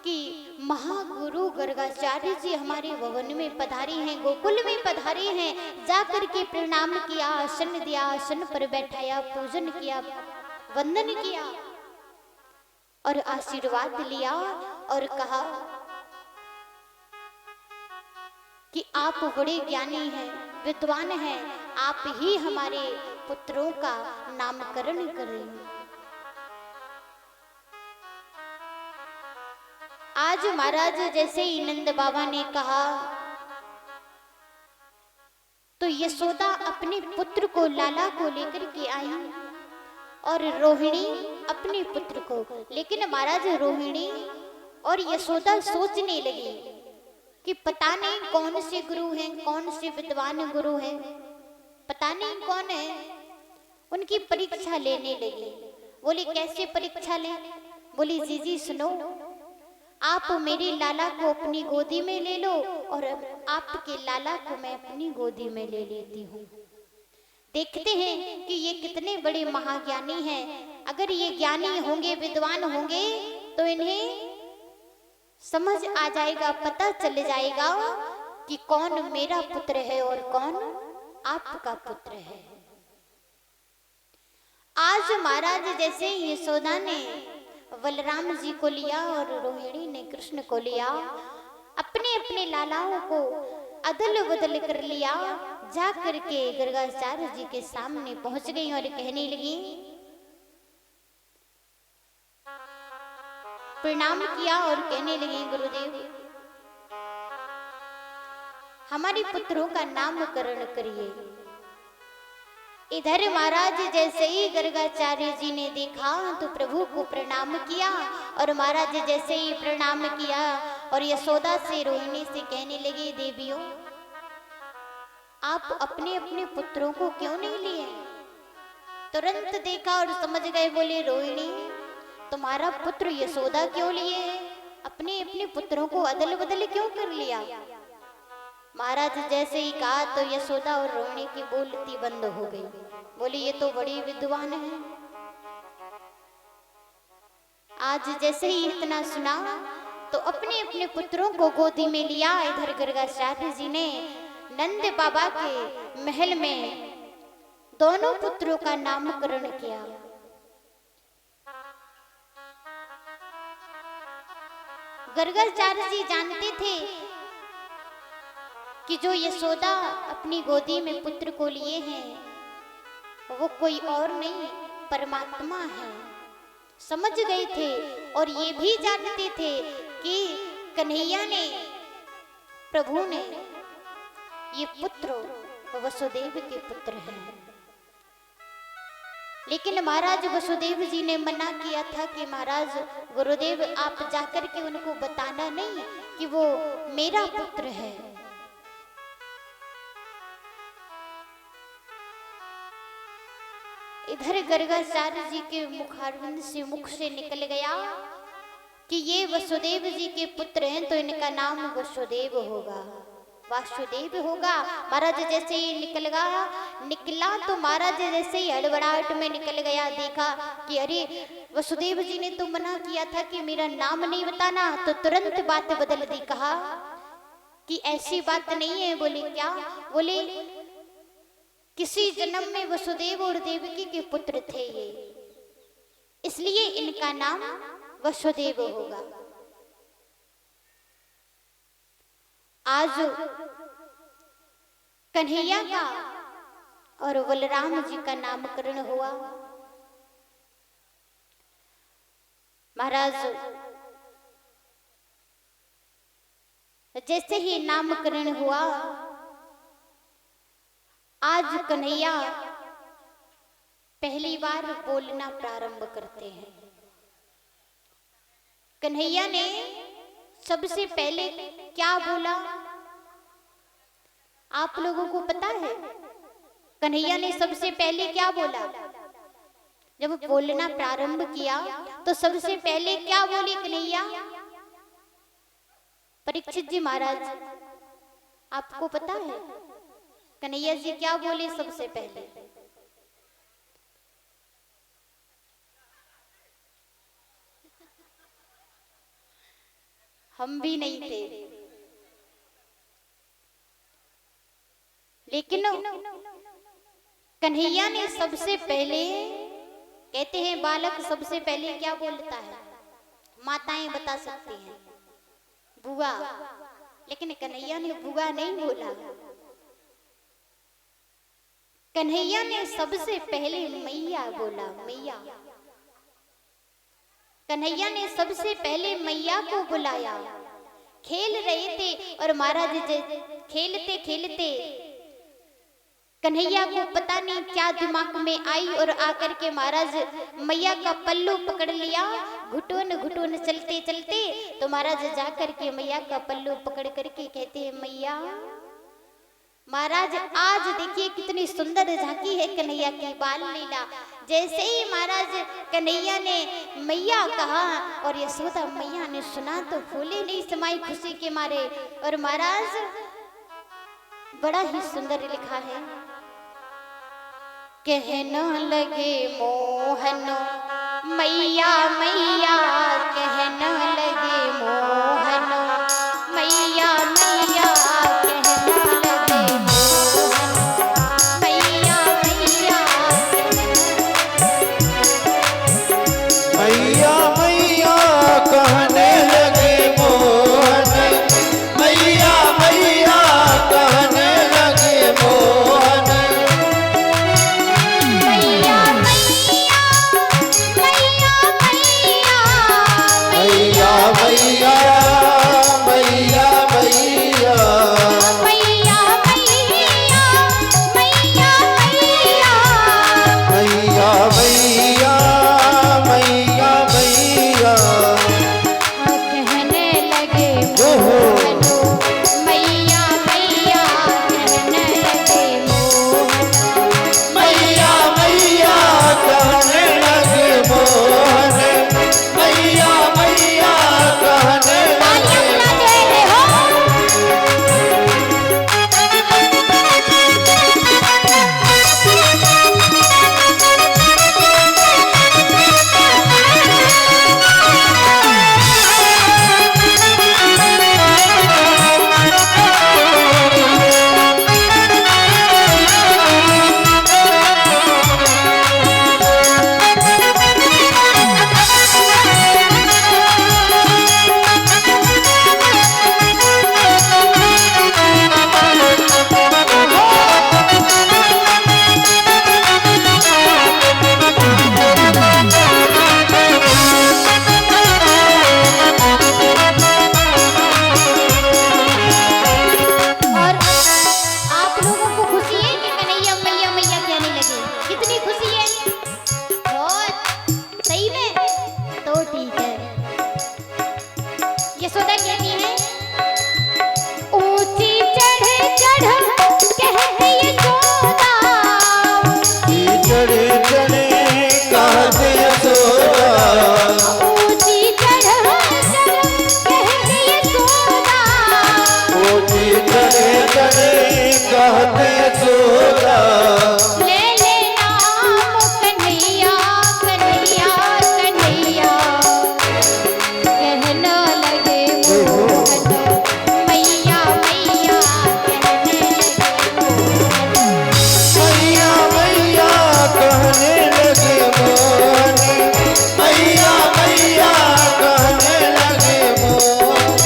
कि महागुरु गर्गाचार्य जी हमारे भवन में पधारे हैं, गोकुल में पधारे हैं। जाकर के प्रणाम किया, आसन दिया, आसन पर बैठाया, पूजन किया, वंदन किया और आशीर्वाद लिया और कहा कि आप बड़े ज्ञानी हैं, विद्वान हैं, आप ही हमारे पुत्रों का नामकरण करें। आज महाराज जैसे ही नंद बाबा ने कहा तो यशोदा अपने पुत्र को लाला को लेकर के आई और रोहिणी अपने पुत्र को। लेकिन महाराज रोहिणी और यशोदा सोचने लगी कि पता नहीं कौन से गुरु हैं, कौन से विद्वान गुरु हैं, पता नहीं कौन है। उनकी परीक्षा लेने लगी। बोली कैसे परीक्षा लें? बोली जीजी सुनो, आप मेरी लाला को अपनी गोदी में ले लो और आपके लाला को मैं अपनी गोदी में ले लेती हूँ। देखते हैं कि ये कितने बड़े महाज्ञानी हैं। अगर ये ज्ञानी होंगे, विद्वान होंगे, तो इन्हें समझ आ जाएगा, पता चल जाएगा कि कौन मेरा पुत्र है और कौन आपका पुत्र है। आज महाराज जैसे यशोदा ने बलराम जी को लिया और रोहिणी ने कृष्ण को लिया, अपने अपने लालाओं को अदल बदल कर लिया, जा करके गर्गाचार्य जी के सामने पहुंच गई और कहने लगी, प्रणाम किया और कहने लगी, गुरुदेव हमारे पुत्रों का नामकरण करिए। इधर महाराज जैसे ही गर्गाचार्य जी ने देखा तो प्रभु को प्रणाम किया और महाराज जैसे ही प्रणाम किया और यशोदा से रोहिणी से कहने लगे, देवियों आप अपने अपने पुत्रों को क्यों नहीं लिए? तुरंत देखा और समझ गए, बोले रोहिणी तुम्हारा पुत्र यशोदा क्यों लिए है? अपने अपने पुत्रों को अदल बदल क्यों कर लिया? महाराज जैसे ही कहा तो यशोदा और रोहिणी की बोलती बंद हो गई। बोली ये तो बड़ी विद्वान है। आज जैसे ही इतना सुना तो अपने अपने पुत्रों को गोदी में लिया। इधर गर्गाचार्य जी ने नंद बाबा के महल में दोनों पुत्रों का नामकरण किया। गर्गाचार्य जी जानते थे कि जो यशोदा अपनी गोदी में पुत्र को लिए हैं वो कोई और नहीं परमात्मा है। समझ गए थे और ये भी जानते थे कि कन्हैया ने, प्रभु ने ये पुत्र वसुदेव के पुत्र हैं। लेकिन महाराज वसुदेव जी ने मना किया था कि महाराज गुरुदेव आप जाकर के उनको बताना नहीं कि वो मेरा पुत्र है। इधर गर्गाचार्य जी के मुखारविंद से मुख से निकल गया कि ये वसुदेव जी के पुत्र हैं तो इनका नाम वसुदेव होगा, वासुदेव होगा। महाराज जैसे ही निकला तो महाराज जैसे ही हड़बड़ाहट में निकल गया, देखा कि अरे वसुदेव जी ने तो मना किया था कि मेरा नाम नहीं बताना, तो तुरंत बात बदल दी, कहा कि ऐसी बात नहीं है। बोले क्या? बोले किसी जन्म में वसुदेव और देवकी के पुत्र थे ये, इसलिए इनका नाम वसुदेव होगा। आज कन्हैया का और बलराम जी का नामकरण हुआ। महाराज जैसे ही नामकरण हुआ, आज कन्हैया पहली बार बोलना प्रारंभ करते हैं। कन्हैया ने सबसे पहले क्या बोला आप लोगों को पता है? कन्हैया ने सबसे पहले क्या बोला? जब बोलना प्रारंभ किया तो सबसे पहले क्या बोली कन्हैया? परीक्षित जी महाराज आपको पता है कन्हैया जी क्या बोले सबसे पहले? हम भी नहीं थे, लेकिन कन्हैया ने सबसे पहले, कहते हैं बालक सबसे पहले क्या बोलता है? माताएं बता सकती हैं, बुआ। लेकिन कन्हैया ने बुआ नहीं बोला, कन्हैया ने सबसे पहले मैया बोला, मैया। कन्हैया ने सबसे पहले मैया को बुलाया। खेल रहे थे और महाराज खेलते खेलते कन्हैया को पता नहीं क्या दिमाग में आई और आकर के महाराज मैया का पल्लू पकड़ लिया। घुटन घुटन चलते चलते तो महाराज जाकर के मैया का पल्लू पकड़ करके कहते हैं, मैया। महाराज आज देखिए कितनी सुंदर झांकी है कन्हैया की बाल लीला। जैसे ही महाराज कन्हैया ने मैया कहा और यशोदा मैया ने सुना तो फूले नहीं समाई खुशी के मारे। और महाराज बड़ा ही सुंदर लिखा है, कहना लगे मोहन मैया मैया, कहना लगे मोहन मैया मैया, कहना लगे मोहन मैया मैया, मैया मैया कहने लगे मोहन, मैया मैया कहने लगे मोहन, मैया मैया मैया मैया मैया मैया मैया मैया मैया मैया मैया मैया मैया मैया मैया कहने लगे मोहन मैया मैया, कहने लगे मोहन मैया मैया कहने लगे मोहन, मैया मैया कहने तालियां लगे बजाते रहो। और आप लोगों को खुशी है कि कन्हैया मैया मैया कहने लगे? कितनी खुशी है? बहुत सही में? तो ठीक है। यशोदा कहती है, ऊंची चढ़ चढ़ कहते यशोदा, चढ़े चढ़े कहते यशोदा, ऊंची चढ़ चढ़ कहते यशोदा, ऊँची चढ़े चढ़े कहते यशोदा, ले ले नाम कन्हैया कन्हैया कन्हैया, कहना लगे मोहन मैया मैया, कहने लगे मोहन मैया मैया कहने लगे मोहन, मैया मैया कहने लगे मोहन,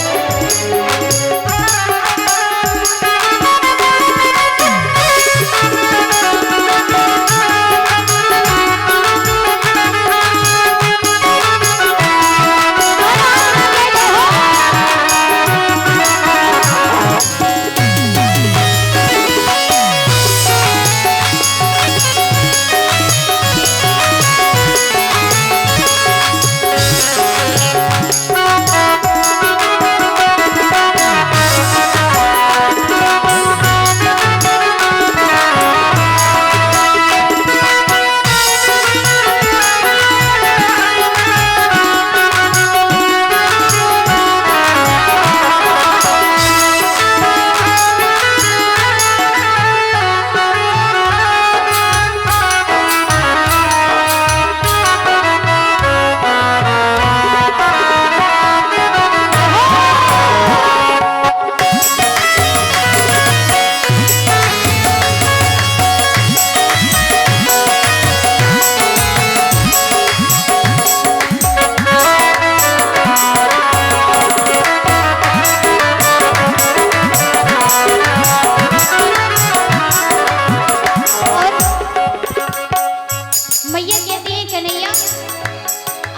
मैया कहती है, कन्हैया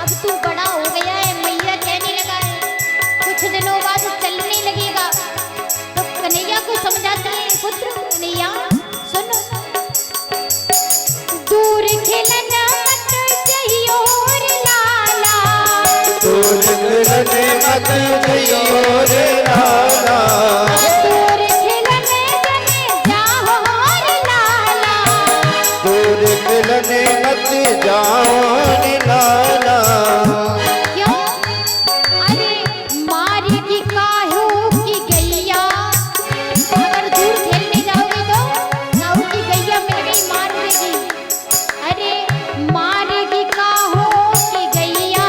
अब तू बड़ा हो गया है, मैया कहने लगा है, कुछ दिनों बाद चलने लगेगा। तो कन्हैया को समझाती है, पुत्र कन्हैया सुनो, दूर खेलना मत जइयो रे लाला, दूर खेलने मत जइयो रे लाला, दूर खेलने जने जाओ रे लाला, दूर खेलने मत मत जाओ रे लाला। क्यों? अरे मारेगी काहू की गैया, अगर दूर खेलने जाओगे तो काहू की गैया मिल गई मार देगी। अरे मारेगी काहू की गैया,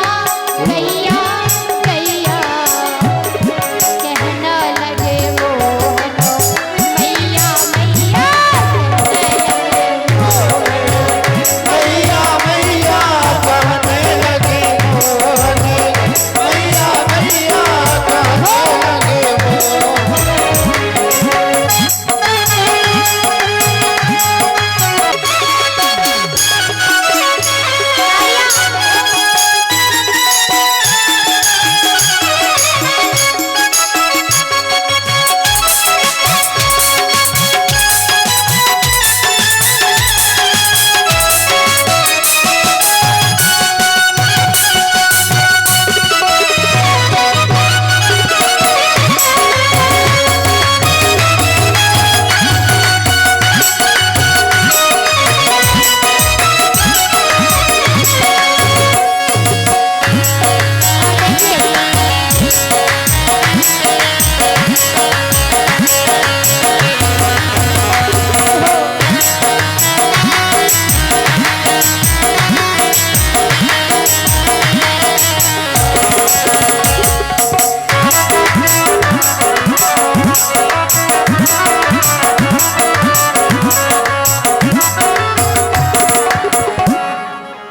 गैया गैया, कहना लगे मोहनो मैया मैया, मैया मैया कहने लगे मोहन, मैया मैया कहने लगे मोहन।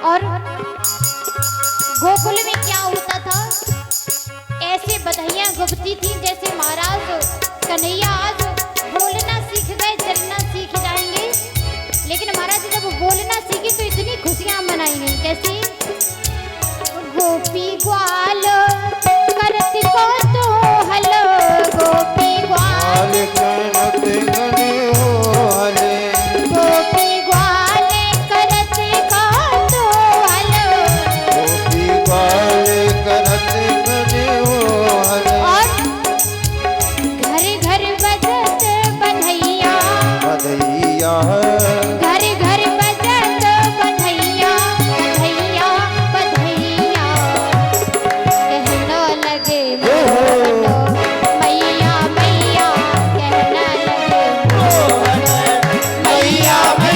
और गोकुल में क्या होता था, ऐसे बधाइयां गुप्ती थी जैसे महाराज कन्हैया आज बोलना सीख गए, चलना सीख जाएंगे। लेकिन महाराज जब बोलना सीखी तो इतनी खुशियां मनाई गई। कैसी? गोपी ग्वाल करत को तो हलो, गोपी ग्वाल करत गने होले, गोपी ग्वाल करत को तो हलो। गोपी बाल करत गने होले। और घर घर बजत बधैया, बधैया घर घर बजत बधैया, बधैया बधैया, कहना लगे मोहनो मैया मैया, कहना लगे मैया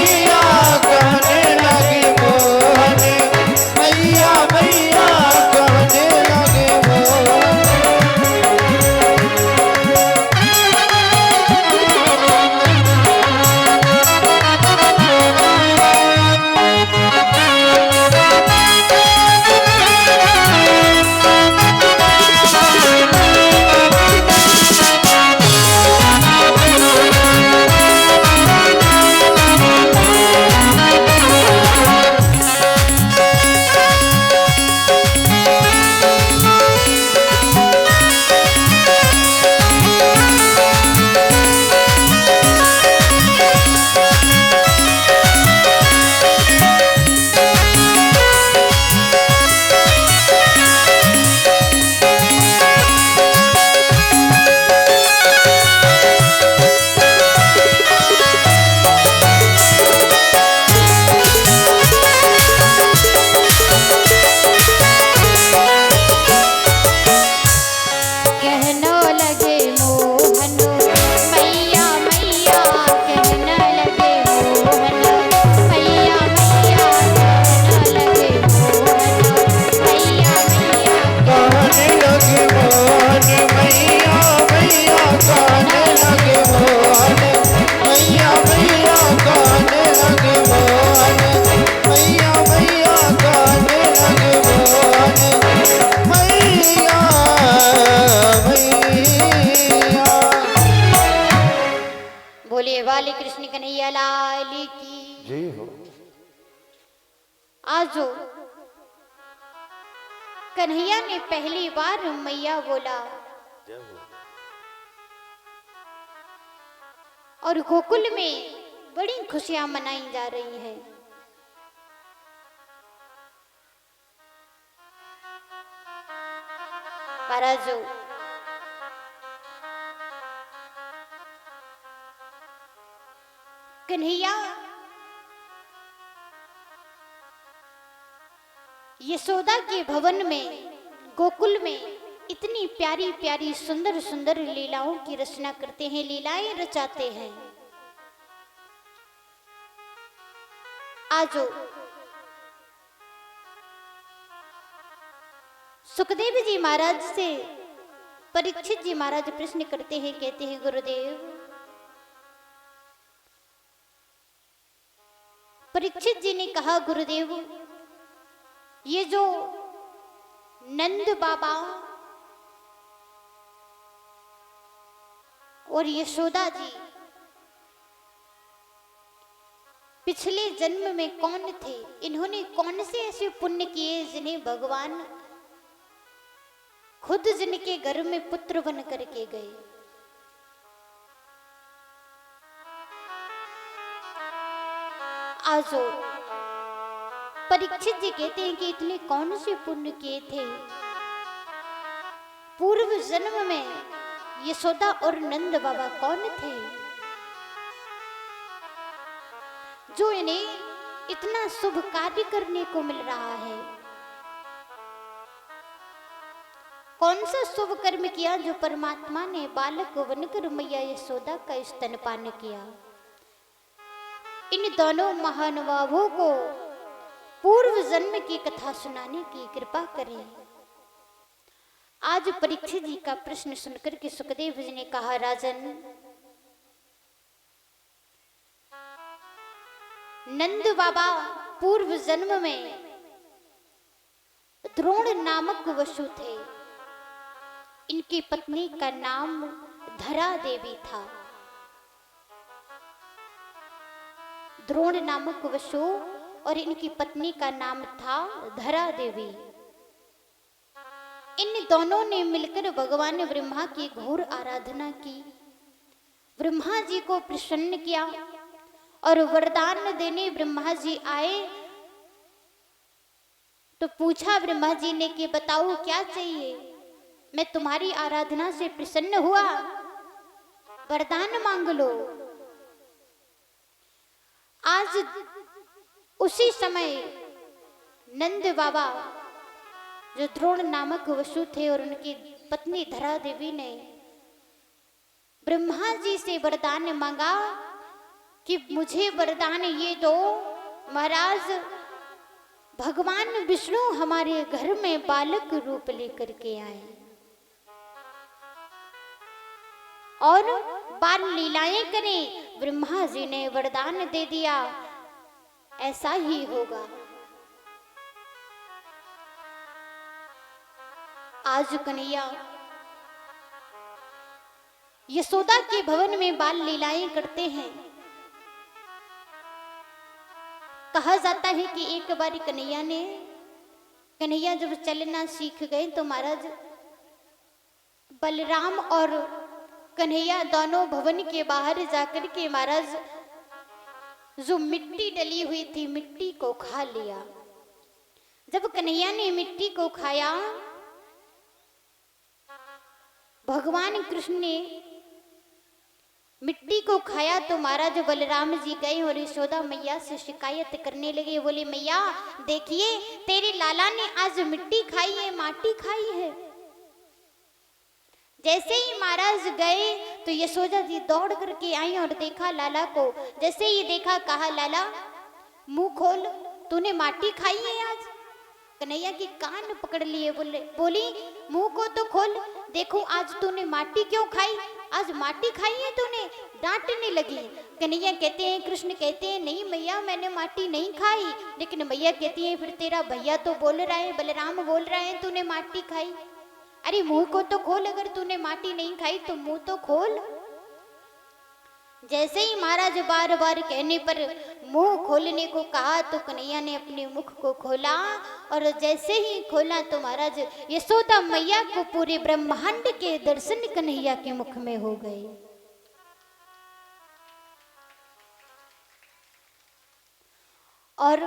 मैया कहने लगे मोहन, मैया मैया कहने लगे मोहन। कहना लगे मोहनो मैया मैया, कहना लगे मोहनो मैया मैया, कहना लगे मोहनो मैया मैया, कहने लगे मोहन, मैया मैया कहने लगे मोहन, मैया मैया कहने लगे मोहन, मैया मैया कहने लगे मोहन, मैया मैया। बोलिए वाले कृष्ण कन्हैया लाल की। जी हो। आज जो कन्हैया ने पहली बार मैया बोला और गोकुल में बड़ी खुशियां मनाई जा रही हैं। महाराज कन्हैया यशोदा के भवन में, गोकुल में इतनी प्यारी प्यारी सुंदर सुंदर लीलाओं की रचना करते हैं, लीलाएं रचाते हैं। आजो सुखदेव जी महाराज से परीक्षित जी महाराज प्रश्न करते हैं, कहते हैं गुरुदेव, परीक्षित जी ने कहा गुरुदेव, ये जो नंद बाबा और यशोदा जी पिछले जन्म में कौन थे? इन्होंने कौन से ऐसे पुण्य किए जिन्हें भगवान खुद जिनके घर में पुत्र बन करके गए? आजो परीक्षित जी कहते हैं कि इतने कौन से पुण्य किए थे? पूर्व जन्म में यशोदा और नंद बाबा कौन थे जो इन्हें इतना शुभ कार्य करने को मिल रहा है? कौन सा शुभ कर्म किया जो परमात्मा ने बालक को बनकर मैया यशोदा का स्तनपान किया? इन दोनों महानुभावों को पूर्व जन्म की कथा सुनाने की कृपा करें। आज परीक्षित जी का प्रश्न सुनकर के सुखदेव जी ने कहा, राजन, नंद बाबा पूर्व जन्म में द्रोण नामक वसु थे। इनकी पत्नी का नाम धरा देवी था। द्रोण नामक वसु और इनकी पत्नी का नाम था धरा देवी। इन दोनों ने मिलकर भगवान ब्रह्मा की घोर आराधना की, ब्रह्मा जी को प्रसन्न किया और वरदान देने ब्रह्मा जी आए तो पूछा ब्रह्मा जी ने कि बताओ क्या चाहिए? मैं तुम्हारी आराधना से प्रसन्न हुआ, वरदान मांग लो। आज उसी समय नंद बाबा जो द्रोण नामक वसु थे और उनकी पत्नी धरा देवी ने ब्रह्मा जी से वरदान मांगा कि मुझे वरदान ये दो, महाराज भगवान विष्णु हमारे घर में बालक रूप लेकर के आए और बाल लीलाएं करें। ब्रह्मा जी ने वरदान दे दिया, ऐसा ही होगा। आज कन्हैया यशोदा के भवन में बाल लीलाएं करते हैं। कहा जाता है कि एक बार कन्हैया जब चलना सीख गए तो महाराज बलराम और कन्हैया दोनों भवन के बाहर जाकर के महाराज जो मिट्टी डली हुई थी मिट्टी को खा लिया। जब कन्हैया ने मिट्टी को खाया, भगवान कृष्ण ने मिट्टी को खाया तो महाराज बलराम जी गए और यशोदा मैया से शिकायत करने लगे। बोले, मैया देखिए तेरे लाला ने आज मिट्टी खाई है, माटी खाई है। जैसे ही महाराज गए तो यशोदा जी दौड़ करके आई और देखा लाला को। जैसे ही देखा, कहा, लाला मुंह खोल, तूने माटी खाई है आज? कन्हैया की कान पकड़ लिए, बोली मुंह को तो खोल, देखो आज तूने माटी क्यों खाई? आज माटी खाई है तूने? डांटने लगी। कन्हैया कहते हैं, कृष्ण कहते हैं, नहीं मैया मैंने माटी नहीं खाई। लेकिन मैया कहती है, फिर तेरा भैया तो बोल रहा है, बलराम बोल रहा है तूने माटी खाई। अरे मुंह को तो खोल, अगर तूने माटी नहीं खाई तो मुंह तो खोल। जैसे ही महाराज बार बार कहने पर मुंह खोलने को कहा तो कन्हैया ने अपने मुख को खोला और जैसे ही खोला तो महाराज यशोदा मैया को पूरे ब्रह्मांड के दर्शन कन्हैया के मुख में हो गए। और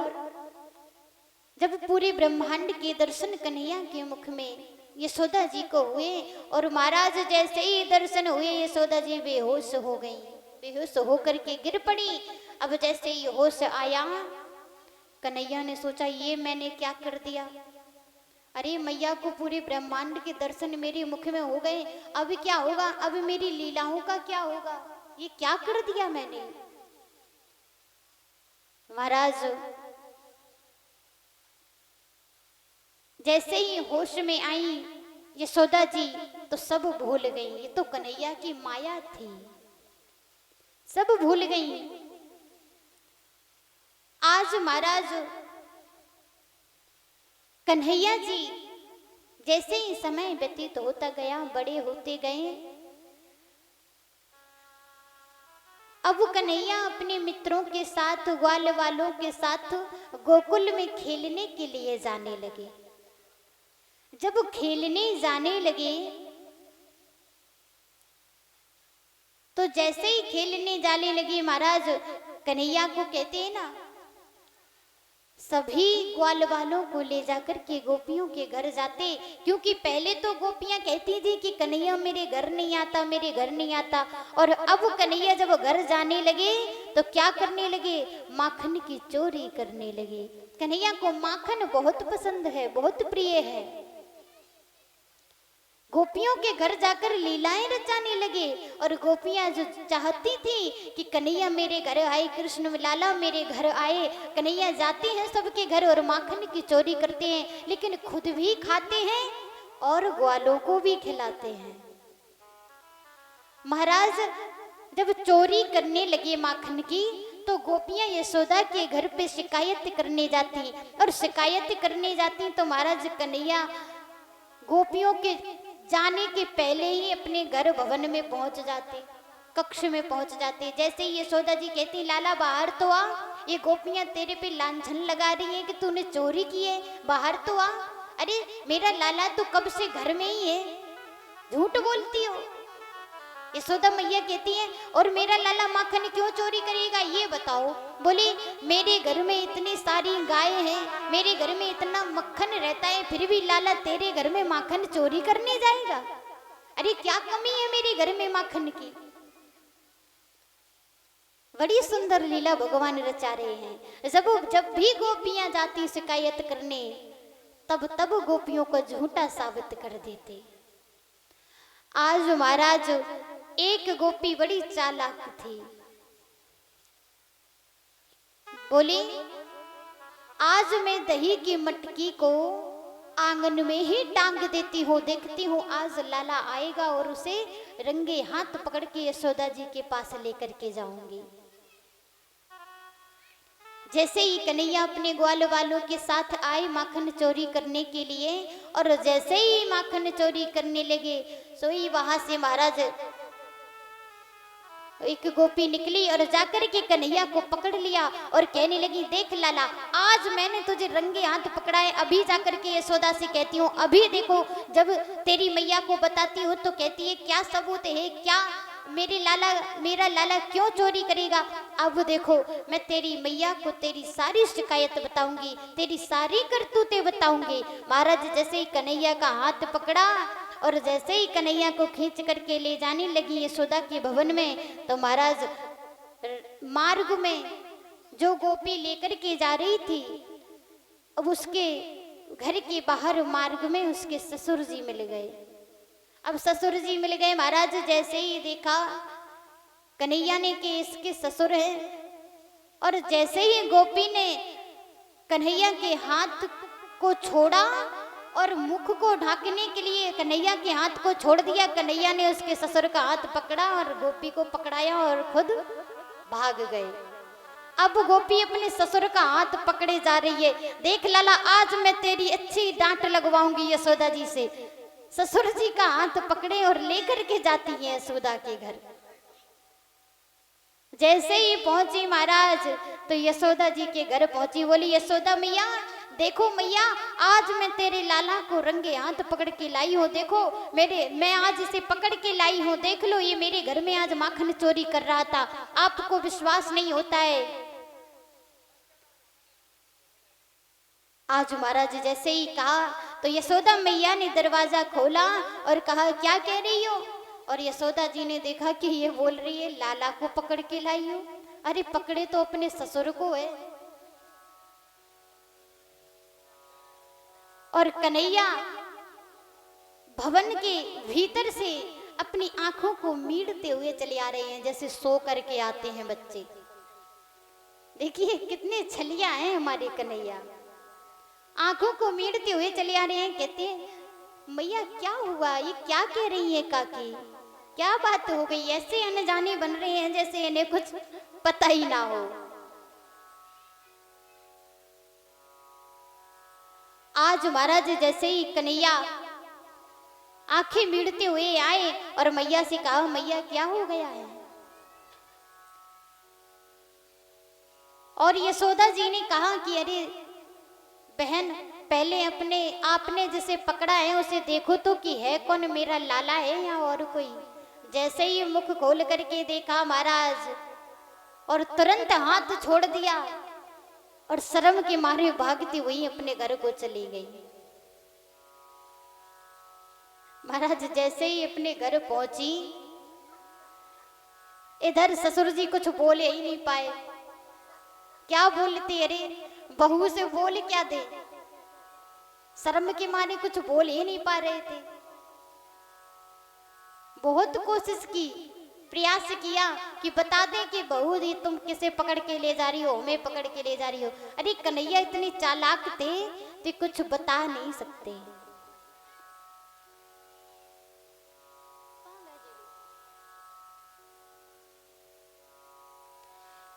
जब पूरे ब्रह्मांड के दर्शन कन्हैया के मुख में यशोदा जी को हुए और महाराज जैसे ही दर्शन हुए यशोदा जी बेहोश हो गई, बेहोश होकर के गिर पड़ी। अब जैसे ही होश आया, कन्हैया ने सोचा ये मैंने क्या कर दिया, अरे मैया को पूरे ब्रह्मांड के दर्शन मेरे मुख में हो गए, अब क्या होगा, अब मेरी लीलाओं का क्या होगा, ये क्या कर दिया मैंने। महाराज जैसे ही होश में आई यशोदा जी तो सब भूल गई, ये तो कन्हैया की माया थी, सब भूल गई। आज महाराज कन्हैया जी जैसे ही समय व्यतीत होता गया, बड़े होते गए, अब कन्हैया अपने मित्रों के साथ, ग्वाल वालों के साथ गोकुल में खेलने के लिए जाने लगे। जब खेलने जाने लगे तो जैसे ही खेलने जाने लगे, महाराज कन्हैया को कहते हैं ना, सभी ग्वाल वालों को ले जाकर के गोपियों के घर जाते, क्योंकि पहले तो गोपियां कहती थी कि कन्हैया मेरे घर नहीं आता, मेरे घर नहीं आता, और अब कन्हैया जब घर जाने लगे तो क्या करने लगे, माखन की चोरी करने लगे। कन्हैया को माखन बहुत पसंद है, बहुत प्रिय है। गोपियों के घर जाकर लीलाएं रचाने लगे, और गोपियां जो चाहती थी कि कन्हैया मेरे घर आए, कृष्ण लाला मेरे घर आए, कन्हैया जाते हैं सबके घर और माखन की चोरी करते हैं, लेकिन खुद भी खाते हैं और ग्वालों को भी खिलाते हैं। महाराज जब चोरी करने लगे माखन की तो गोपियां यशोदा के घर पे शिकायत करने जाती, और शिकायत करने जाती तो महाराज कन्हैया गोपियों के जाने के पहले ही अपने घर भवन में पहुंच जाते, कक्ष में पहुंच जाते। जैसे ही यशोदा जी कहती लाला बाहर तो आ, ये गोपियां तेरे पे लांछन लगा रही हैं कि तूने चोरी की है, बाहर तो आ। अरे मेरा लाला तो कब से घर में ही है, झूठ बोलती हो। यशोदा मैया कहती है और मेरा लाला माखन क्यों चोरी करेगा ये बताओ। बोली मेरे घर में इतनी सारी गाय हैं, मेरे घर में इतना मक्खन रहता है, फिर भी लाला तेरे घर में माखन चोरी करने जाएगा। अरे क्या कमी है मेरे घर में माखन की। बड़ी सुंदर लीला भगवान रचा रहे हैं। जब भी गोपियां जाती शिकायत करने, तब गोपियों को झूठा साबित कर देते। आज महाराज एक गोपी बड़ी चालाक थी, बोली आज मैं दही की मटकी को आंगन में ही टांग देती हूँ, देखती हूँ आज लाला आएगा और उसे रंगे हाथ पकड़ के यशोदा जी के पास लेकर के जाऊंगी। जैसे ही कन्हैया अपने ग्वाल वालों के साथ आए माखन चोरी करने के लिए, और जैसे ही माखन चोरी करने लगे सोई वहां से महाराज एक गोपी निकली और जाकर के कन्हैया को पकड़ लिया और कहने लगी देख लाला आज मैंने तुझे रंगे हाथ पकड़ा है, अभी जाकर के यशोदा से कहती हूँ, अभी देखो जब तेरी मैया को बताती हूँ तो कहती है क्या सबूत है, क्या मेरा लाला क्यों चोरी करेगा। अब देखो मैं तेरी मैया को तेरी सारी शिकायत बताऊंगी, तेरी सारी करतूतें बताऊंगी। महाराज जैसे ही कन्हैया का हाथ पकड़ा और जैसे ही कन्हैया को खींच करके ले जाने लगी यशोदा के भवन में, तो महाराज मार्ग में जो गोपी लेकर के जा रही थी, अब उसके घर के बाहर मार्ग में उसके ससुर जी मिल गए। अब ससुर जी मिल गए, महाराज जैसे ही देखा कन्हैया ने कि इसके ससुर है, और जैसे ही गोपी ने कन्हैया के हाथ को छोड़ा और मुख को ढांकने के लिए कन्हैया के हाथ को छोड़ दिया, कन्हैया ने उसके ससुर का हाथ पकड़ा और गोपी को पकड़ाया और खुद भाग गए। अब गोपी अपने ससुर का हाथ पकड़े जा रही है, देख लाला आज मैं तेरी अच्छी डांट लगवाऊंगी यशोदा जी से। ससुर जी का हाथ पकड़े और लेकर के जाती है यशोदा के घर। जैसे ही पहुंची महाराज तो यशोदा जी के घर पहुंची, बोली यशोदा मैया देखो मैया आज मैं तेरे लाला को रंगे हाथ पकड़ के लाई हूँ, देखो मैं आज इसे पकड़ के लाई हूँ, देख लो ये मेरे घर में आज माखन चोरी कर रहा था, आपको विश्वास नहीं होता है। आज महाराज जैसे ही कहा तो यशोदा मैया ने दरवाजा खोला और कहा क्या कह रही हो। और यशोदा जी ने देखा कि ये बोल रही है लाला को पकड़ के लाई हूँ। अरे पकड़े तो अपने ससुर को है। और कन्हैया भवन के भीतर से अपनी आंखों को मीड़ते हुए चले आ रहे हैं, जैसे सो करके आते हैं बच्चे। देखिए कितने छलिया हैं हमारे कन्हैया, आंखों को मीड़ते हुए चले आ रहे हैं। कहते हैं मैया क्या हुआ, ये क्या कह रही है काकी, क्या बात हो गई, ऐसे अनजाने बन रहे हैं जैसे इन्हें कुछ पता ही ना हो। आज महाराज जैसे ही कन्हैया आंखें मीड़ते हुए आए और मैया से कहा मैया क्या हो गया है। और यशोदा जी ने कहा कि अरे बहन पहले अपने आपने जिसे पकड़ा है उसे देखो तो कि है कौन, मेरा लाला है या और कोई। जैसे ही मुख खोल करके देखा महाराज और तुरंत हाथ छोड़ दिया और शर्म के मारे भागती हुई अपने घर को चली गई। महाराज जैसे ही अपने घर पहुंची, इधर ससुर जी कुछ बोले ही नहीं पाए। क्या बोलते, अरे बहू से बोल क्या दे, शर्म के मारे कुछ बोल ही नहीं पा रहे थे। बहुत कोशिश की, प्रयास किया कि बता दें कि बहू जी तुम किसे पकड़ के ले जा रही हो, हमें पकड़ के ले जा रही हो। अरे कन्हैया इतने चालाक थे कि कुछ बता नहीं सकते।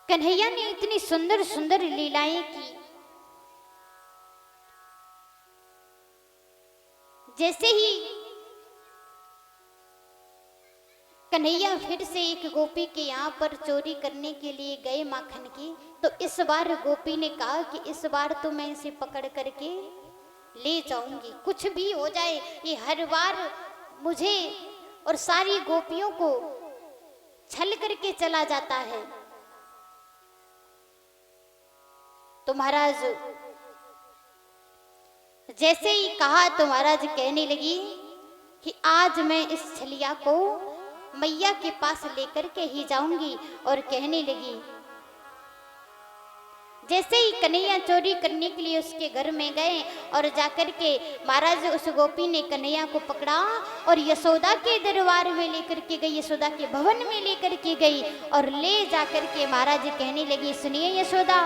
कन्हैया ने इतनी सुंदर सुंदर लीलाएं की। जैसे ही कन्हैया फिर से एक गोपी के यहाँ पर चोरी करने के लिए गए माखन की, तो इस बार गोपी ने कहा कि इस बार तो मैं इसे पकड़ करके ले जाऊंगी, कुछ भी हो जाए। ये हर बार मुझे और सारी गोपियों को छल करके चला जाता है। तो महाराज जैसे ही कहा तो महाराज कहने लगी कि आज मैं इस छलिया को मैया के पास लेकर के ही जाऊंगी। और कहने लगी, जैसे ही कन्हैया चोरी करने के लिए उसके घर में गए और जाकर के महाराज उस गोपी ने कन्हैया को पकड़ा और यशोदा के दरबार में लेकर के गई, यशोदा के भवन में लेकर के गई और ले जाकर के महाराज कहने लगी, सुनिए यशोदा,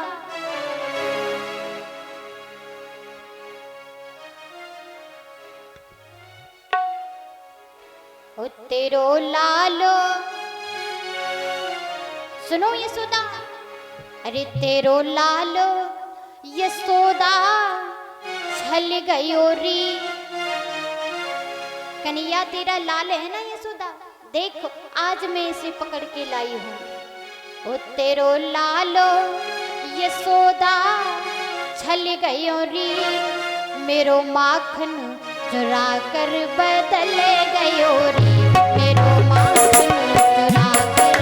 ओ तेरो लालो, सुनो यशोदा, अरे तेरो लालो यशोदा छल गयो री। कन्हैया तेरा लाल है ना यशोदा, देख आज मैं इसे पकड़ के लाई हूँ। ओ तेरो लालो यशोदा छल गयो री, मेरो माखन चुरा कर बदल गयो रे, मेरो माखन चुरा कर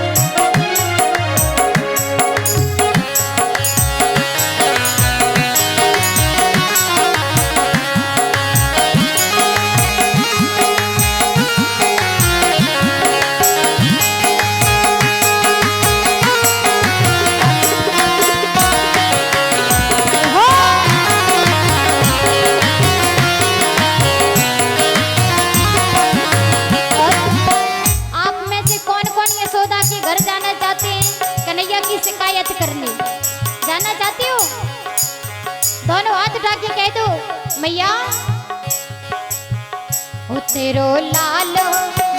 शिकायत करने जाना चाहते हो? दोनों हाथ उठा के कह दो, मैया ओ तेरो लालो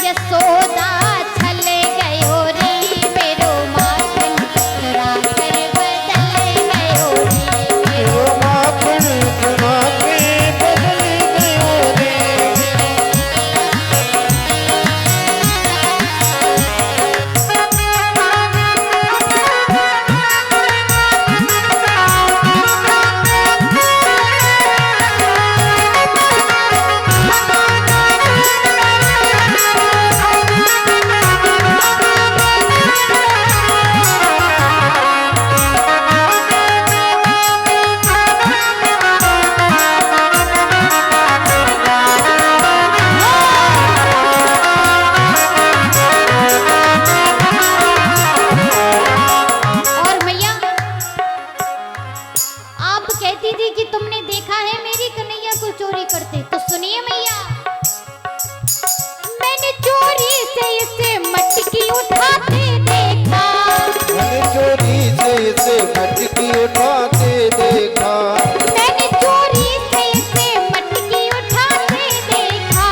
यशोदा छल गयो रे, मेरो माखन चुरा कर बदल गयो रे, मेरो माखन चुरा के बदल गयो रे। इसे मटकी उठाते देखा। मैंने चोरी से इसे मटकी उठाते देखा।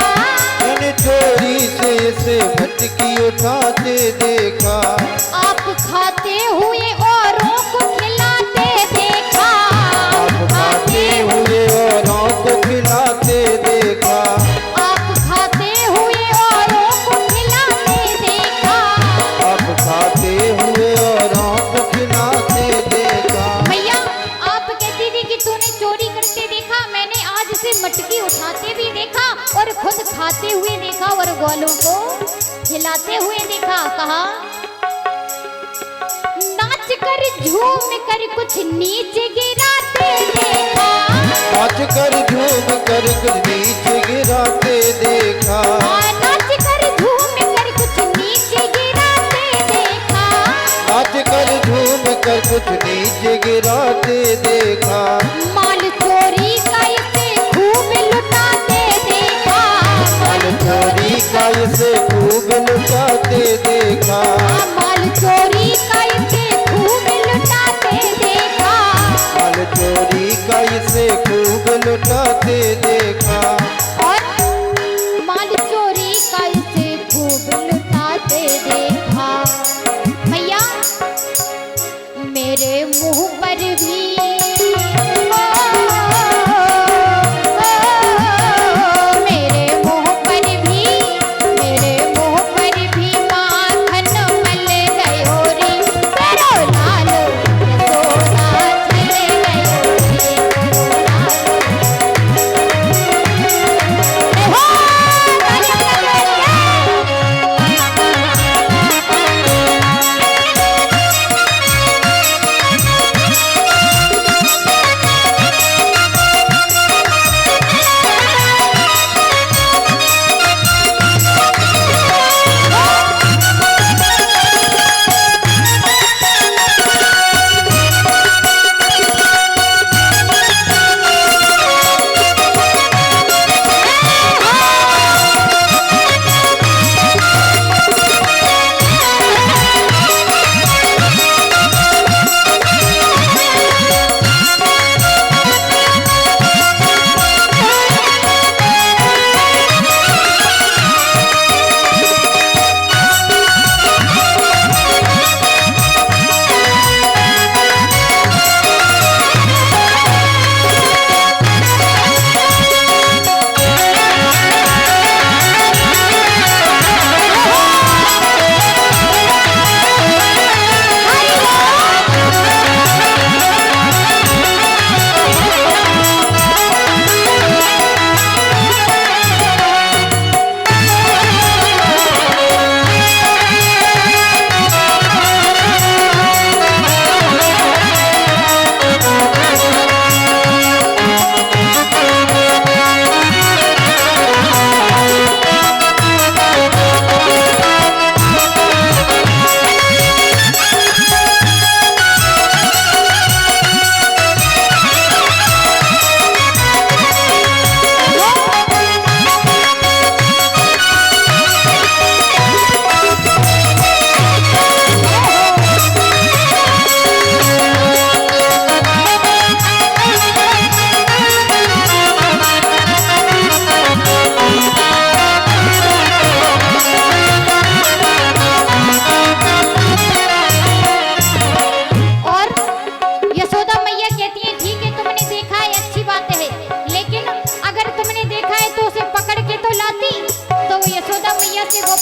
मैंने चोरी से इसे मटकी उठाते देखा। आप खाते हुए औरों को खिलाते देखा। आप खाते हुए औरों को खिलाते देखा। आप खाते हुए औरों को खिलाते देखा। आप खाते हुए औरों को खिलाते देखा। भैया आप कहती थी कि तूने चोरी करते देखा, मैंने आज इसे मटकी उठाते भी देखा और खुद खाते हुए देखा और ग्वालों को खिलाते हुए देखा। कहा नाच कर झूम कर कुछ नीचे गिराते देखा। नाच कर झूम कर कुछ नीचे गिराते देखा। नाच कर झूम कर कुछ नीचे गिराते देखा। नाच कर झूम कर कुछ नीचे गिराते देखा। माल चोरी का इसे खूब लुटाते देखा। माल चोरी का इसे खूब लुटाते देखा। माल चोरी का इसे खूब लुटाते देखा। माल चोरी का इसे खूब लुटाते देखा। और माल चोरी का इसे खूब लुटाते देखा। भैया मेरे मुंह पर भी मेरे मुंह पर भी माखन मल गयो रे। तेरो लाल यशोदा चल गयो रे। हो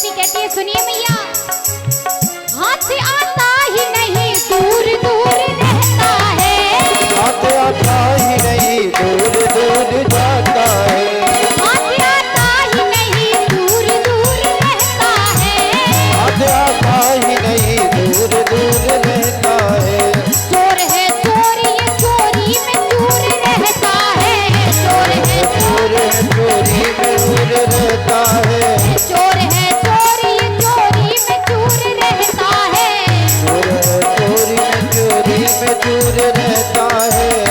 कहती है सुनिए मैया, हाथ आता ही नहीं दूर दूर रहता है, हाथ आता ही नहीं दूर दूर जाता है, हाथ आता ही नहीं दूर दूर रहता है, हाथ आता ही नहीं दूर दूर रहता है, चोर है चोर ये चोरी में चूर रहता है, चोर है चोर है चोरी में दूर रहता है, चोर है चोर ये चोरी में चूर रहता है, चोर है चोरी में चोरी में दूर रहता है।